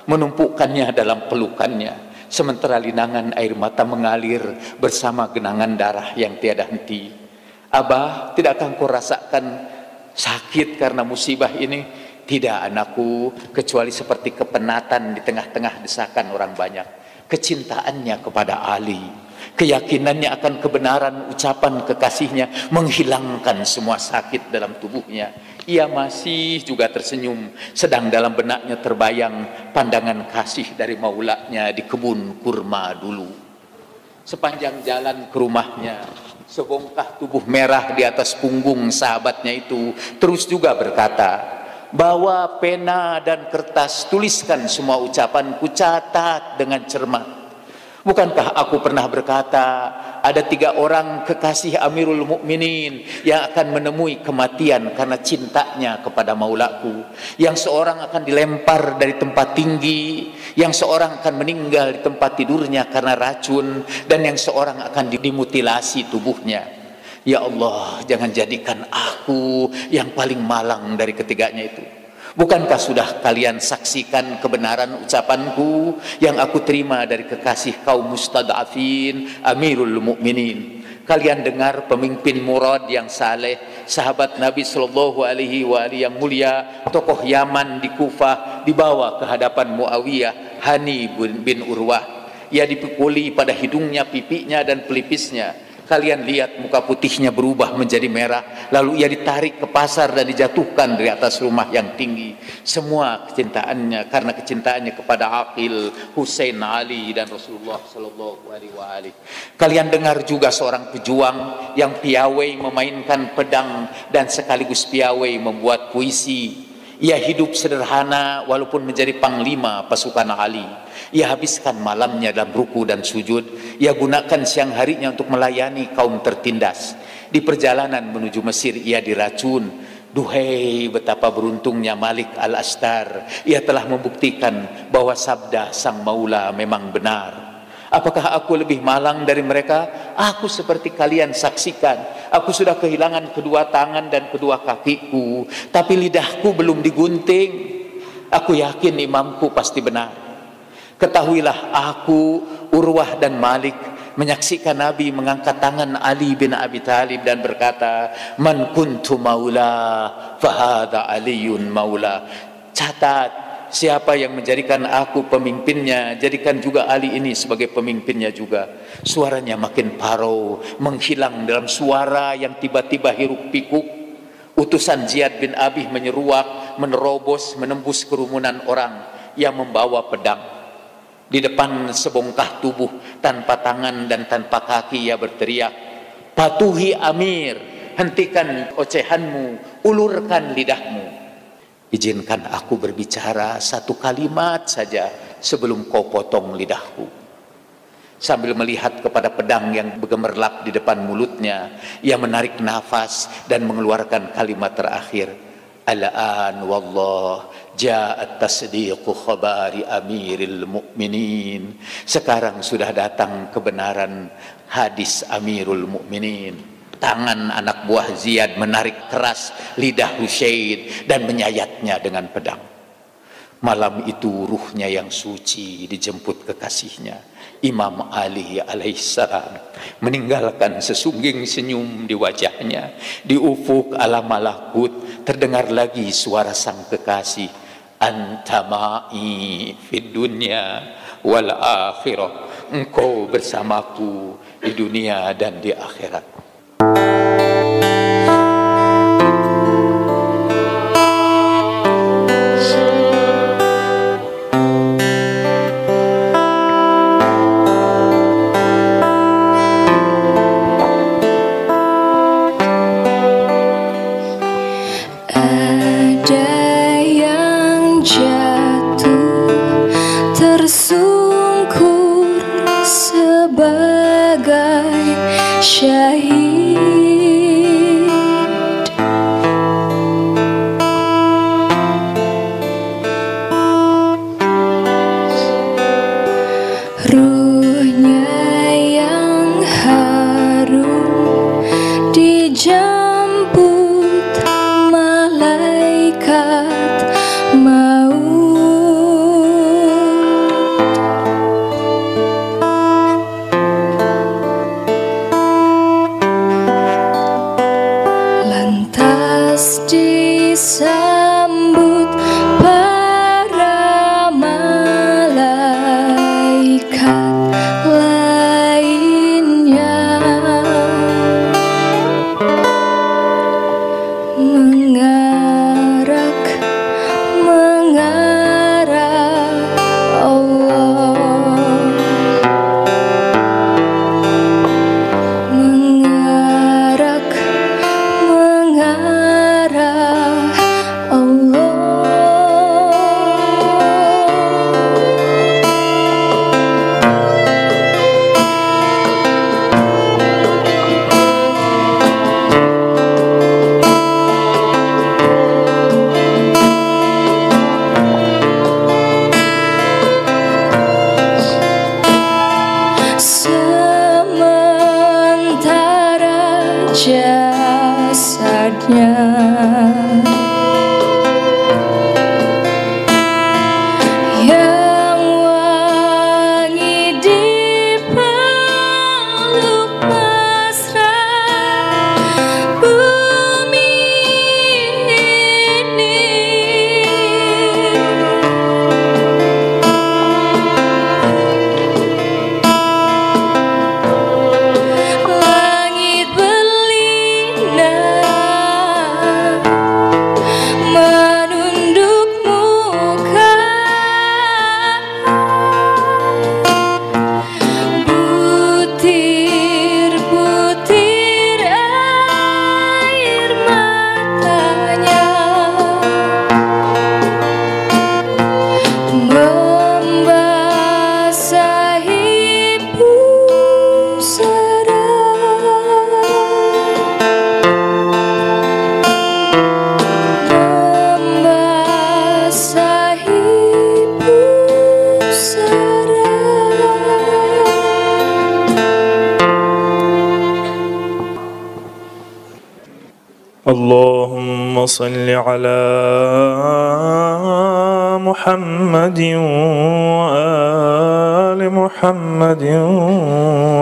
menumpukkannya dalam pelukannya, sementara linangan air mata mengalir bersama genangan darah yang tiada henti. Abah, tidakkah engkau rasakan sakit karena musibah ini? Tidak anakku, kecuali seperti kepenatan di tengah-tengah desakan orang banyak. Kecintaannya kepada Ali, keyakinannya akan kebenaran ucapan kekasihnya menghilangkan semua sakit dalam tubuhnya. Ia masih juga tersenyum, sedang dalam benaknya terbayang pandangan kasih dari maulanya di kebun kurma dulu. Sepanjang jalan ke rumahnya, sebongkah tubuh merah di atas punggung sahabatnya itu terus juga berkata, bawa pena dan kertas, tuliskan semua ucapanku, catat dengan cermat. Bukankah aku pernah berkata, ada 3 orang kekasih Amirul Mukminin yang akan menemui kematian karena cintanya kepada maulaku. Yang seorang akan dilempar dari tempat tinggi, yang seorang akan meninggal di tempat tidurnya karena racun, dan yang seorang akan dimutilasi tubuhnya. Ya Allah, jangan jadikan aku yang paling malang dari ketiganya itu. Bukankah sudah kalian saksikan kebenaran ucapanku yang aku terima dari kekasih kaum mustad'afin, Amirul Mukminin? Kalian dengar pemimpin murad yang saleh, sahabat Nabi sallallahu alaihi wasallam yang mulia, tokoh Yaman di Kufah, dibawa ke hadapan Muawiyah, Hani bin Urwah. Ia dipukuli pada hidungnya, pipinya, dan pelipisnya. Kalian lihat muka putihnya berubah menjadi merah. Lalu ia ditarik ke pasar dan dijatuhkan dari atas rumah yang tinggi. Semua kecintaannya karena kecintaannya kepada Aqil, Husain, Ali, dan Rasulullah sallallahu alaihi wasallam. Kalian dengar juga seorang pejuang yang piawai memainkan pedang dan sekaligus piawai membuat puisi. Ia hidup sederhana walaupun menjadi panglima pasukan Ali. Ia habiskan malamnya dalam ruku dan sujud. Ia gunakan siang harinya untuk melayani kaum tertindas. Di perjalanan menuju Mesir ia diracun. Duhai betapa beruntungnya Malik Al-Ashtar. Ia telah membuktikan bahwa sabda sang maula memang benar. Apakah aku lebih malang dari mereka? Aku seperti kalian saksikan. Aku sudah kehilangan kedua tangan dan kedua kakiku, tapi lidahku belum digunting. Aku yakin imamku pasti benar. Ketahuilah aku, Urwah dan Malik menyaksikan Nabi mengangkat tangan Ali bin Abi Thalib dan berkata, "Man kuntu maula fahada Aliyun maula." Catat, siapa yang menjadikan aku pemimpinnya, jadikan juga Ali ini sebagai pemimpinnya juga. Suaranya makin parau, menghilang dalam suara yang tiba-tiba hiruk pikuk. Utusan Ziyad bin Abi menyeruak, menerobos, menembus kerumunan orang yang membawa pedang. Di depan sebongkah tubuh, tanpa tangan dan tanpa kaki, ia berteriak, "Patuhi Amir, hentikan ocehanmu, ulurkan lidahmu. Izinkan aku berbicara satu kalimat saja sebelum kau potong lidahku." Sambil melihat kepada pedang yang bergemerlap di depan mulutnya, ia menarik nafas dan mengeluarkan kalimat terakhir, "Al-an wallah ja'at tasdiqu khabari amiril mu'minin." Sekarang sudah datang kebenaran hadis Amirul Mukminin. Tangan anak buah Ziyad menarik keras lidah Husain dan menyayatnya dengan pedang. Malam itu ruhnya yang suci dijemput kekasihnya Imam Ali alaihissalam, meninggalkan sesungging senyum di wajahnya. Di ufuk alam malakut terdengar lagi suara sang kekasih, "Anta ma'i fid dunya wal akhirah." Engkau bersamaku di dunia dan di akhirat. اللهم صل على محمد وآل محمد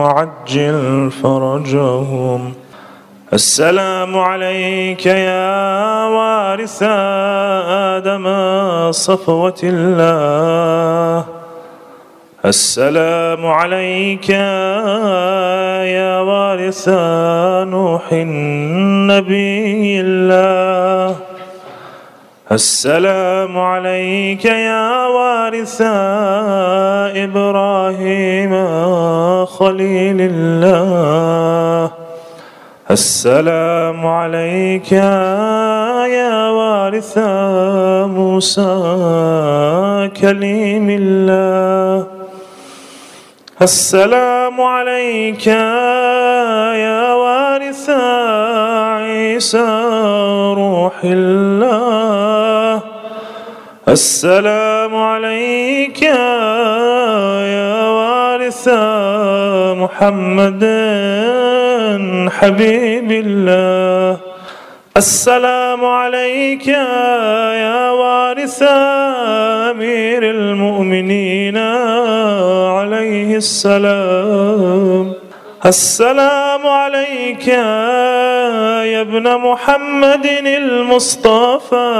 وعجل فرجهم. السلام عليك يا وارث آدم صفوة الله. السلام عليك يا وارث نوح النبي الله. السلام عليك يا وارث إبراهيم خليل الله. السلام عليك يا وارث موسى كليم الله. السلام عليك يا وارث عيسى روح الله. السلام عليك يا وارث محمد حبيب الله. السلام عليك يا وارث أمير المؤمنين عليه السلام. السلام عليك يا ابن محمد المصطفى.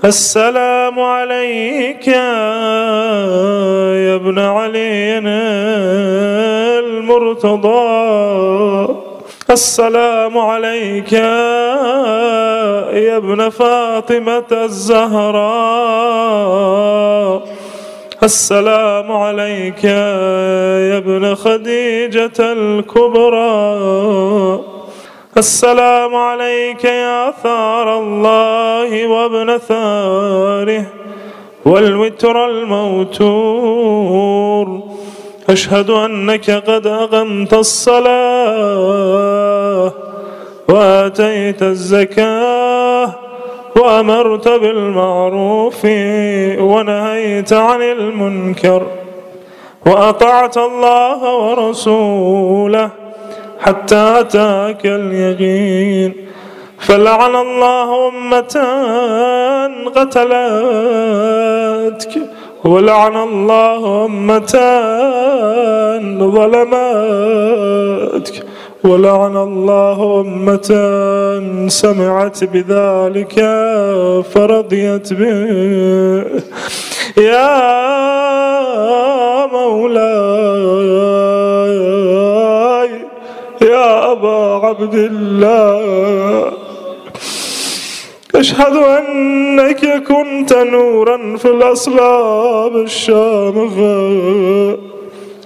السلام عليك يا ابن علي المرتضى. السلام عليك يا ابن فاطمة الزهراء. السلام عليك يا ابن خديجة الكبرى. السلام عليك يا ثار الله وابن ثاره والوتر الموتور. أشهد أنك قد أقمت الصلاة وآتيت الزكاة وأمرت بالمعروف ونهيت عن المنكر وأطعت الله ورسوله حتى أتاك اليقين. فلعن الله أمة قتلتك ولعن الله أمة ظلمتك ولعن الله أمة سمعت بذلك فرضيت به. يا مولاي يا أبا عبد الله، أشهد أنك كنت نورا في الأصلاب الشامخة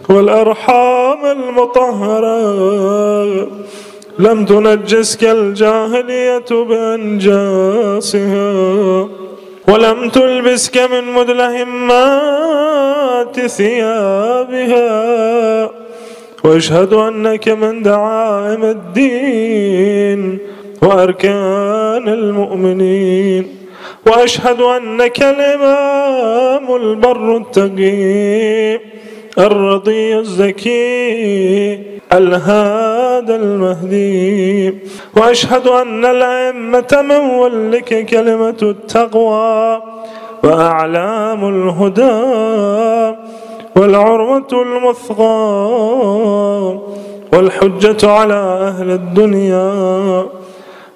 والأرحام المطهرة، لم تنجسك الجاهلية بأنجاسها ولم تلبسك من مدلهمات ثيابها. وأشهد أنك من دعائم الدين وأركان المؤمنين. وأشهد أنك الإمام البر التقي الرضي الزكي الهادى المهدي. وأشهد أن الأئمة من ولك كلمة التقوى وأعلام الهدى والعروة الوثقى والحجة على أهل الدنيا.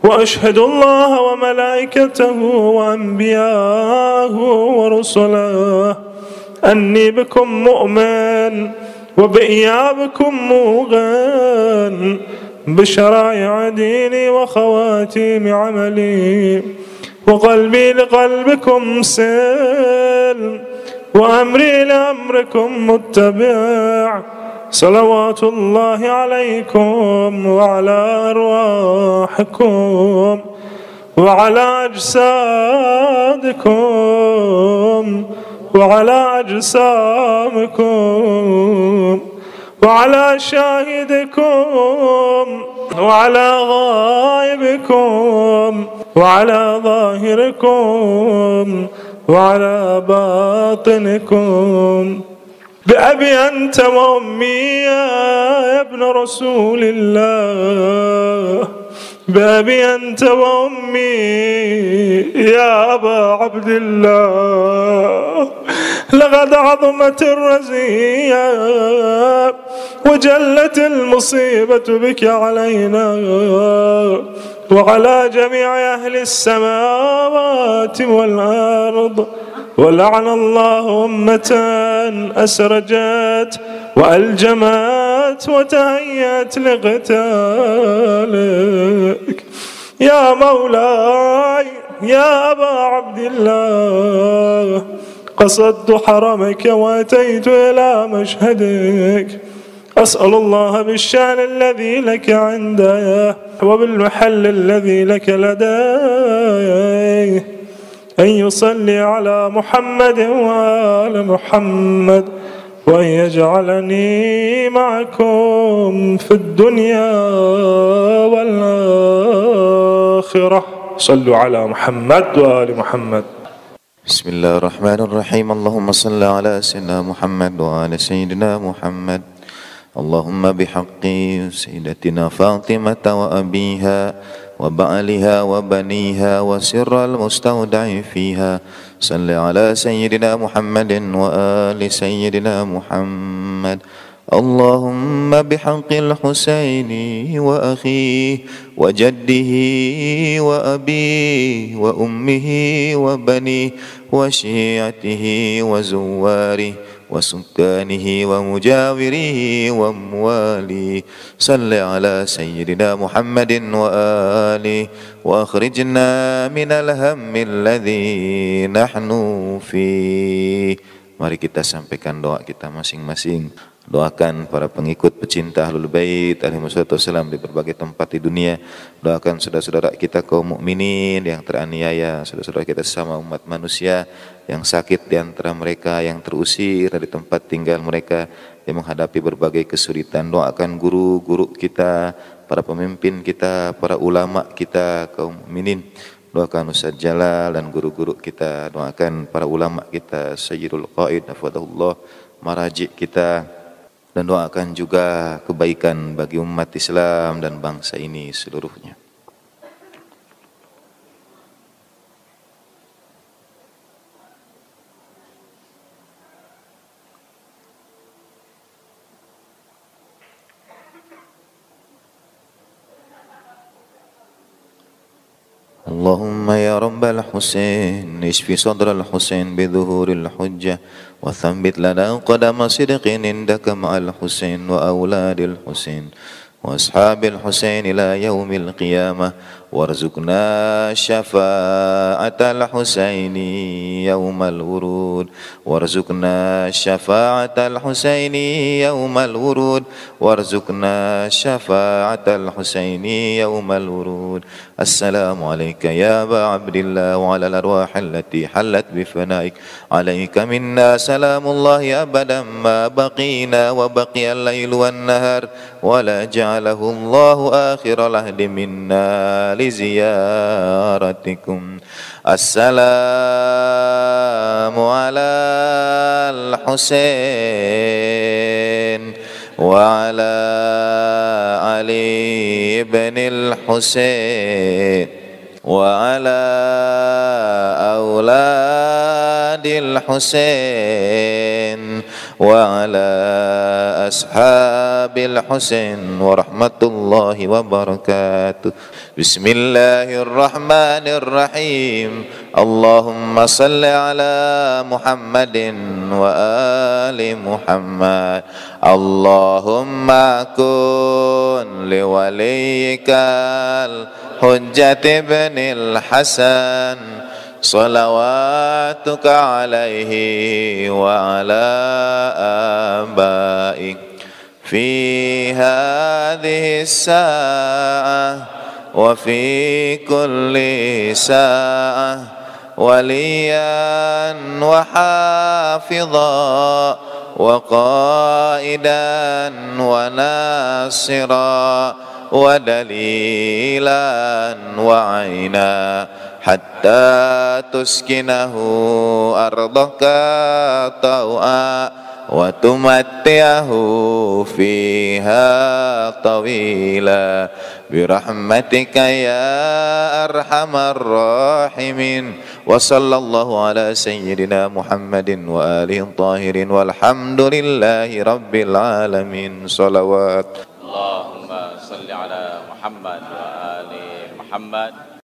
وأشهد الله وملائكته وأنبياءه ورسله أني بكم مؤمن وبإيابكم موقن بشرائع ديني وخواتيم عملي. وقلبي لقلبكم سلم وأمري لأمركم متبع. صلوات الله عليكم وعلى أرواحكم وعلى أجسادكم وعلى أجسامكم وعلى شاهدكم وعلى غائبكم وعلى ظاهركم وعلى باطنكم. بأبي أنت وأمي يا ابن رسول الله، بأبي أنت وأمي يا أبا عبد الله، لقد عظمت الرزية وجلت المصيبة بك علينا وعلى جميع أهل السماوات والأرض، ولعن الله أمة أسرجت وألجمت وتهيأت لقتالك. يا مولاي يا أبا عبد الله، قصدت حرمك وأتيت إلى مشهدك، أسأل الله بالشأن الذي لك عنده وبالمحل الذي لك لديه أن يصلي على محمد وآل محمد، وأن يجعلني معكم في الدنيا والآخرة. صلوا على محمد وآل محمد. بسم الله الرحمن الرحيم. اللهم صل على سيدنا محمد وآل سيدنا محمد. اللهم بحق سيدتنا فاطمة وأبيها وبعلها وبنيها وسر المستودع فيها، صل على سيدنا محمد وآل سيدنا محمد. اللهم بحق الحسين وأخيه وجده وأبيه وأمه وبنيه وشيعته وزواره وسكانه ومجاوره ومواليه، صل على سيدنا محمد وآله وأخرجنا من الهم الذي نحن فيه. Mari kita sampaikan doa kita masing-masing. Doakan para pengikut pecinta Ahlul Bait alaihi wassalam di berbagai tempat di dunia. Doakan saudara-saudara kita kaum mukminin yang teraniaya, saudara-saudara kita sesama umat manusia yang sakit di antara mereka, yang terusir dari tempat tinggal mereka, yang menghadapi berbagai kesulitan. Doakan guru-guru kita, para pemimpin kita, para ulama kita kaum mukminin. Doakan Ustaz Jalal dan guru-guru kita. Doakan para ulama kita, Sayyidul Qaid hafadzahullah, marajik kita. Dan doakan juga kebaikan bagi umat Islam dan bangsa ini seluruhnya. اللهم يا رب الحسين اشف صدر الحسين بظهور الحجة وثبت لنا قدم صدق عندك مع الحسين وأولاد الحسين وأصحاب الحسين إلى يوم القيامة، وارزقنا شفاعة الحسين يوم الورود، وارزقنا شفاعة الحسين يوم الورود، وارزقنا شفاعة الحسين يوم الورود. السلام عليك يا أبا عبد الله وعلى الأرواح التي حلت بفنائك، عليك منا سلام الله أبدا ما بقينا وبقي الليل والنهار، ولا جعله الله آخر العهد منا لزيارتكم. السلام على الحسين وعلى علي بن الحسين وعلى أولاد الحسين وعلى أصحاب الحسين ورحمة الله وبركاته. بسم الله الرحمن الرحيم. اللهم صل على محمد وآل محمد. اللهم كن لوليك الحجة بن الحسن صلواتك عليه وعلى آبائك في هذه الساعة وفي كل ساعة وليا وحافظا وقائدا وناصرا ودليلا وعينا حتى تسكنه أرضك طوعا وتمتعه فيها طويلا برحمتك يا أرحم الراحمين. وصلى الله على سيدنا محمد وآله الطاهرين والحمد لله رب العالمين. صلوات. اللهم صل على محمد وآل محمد.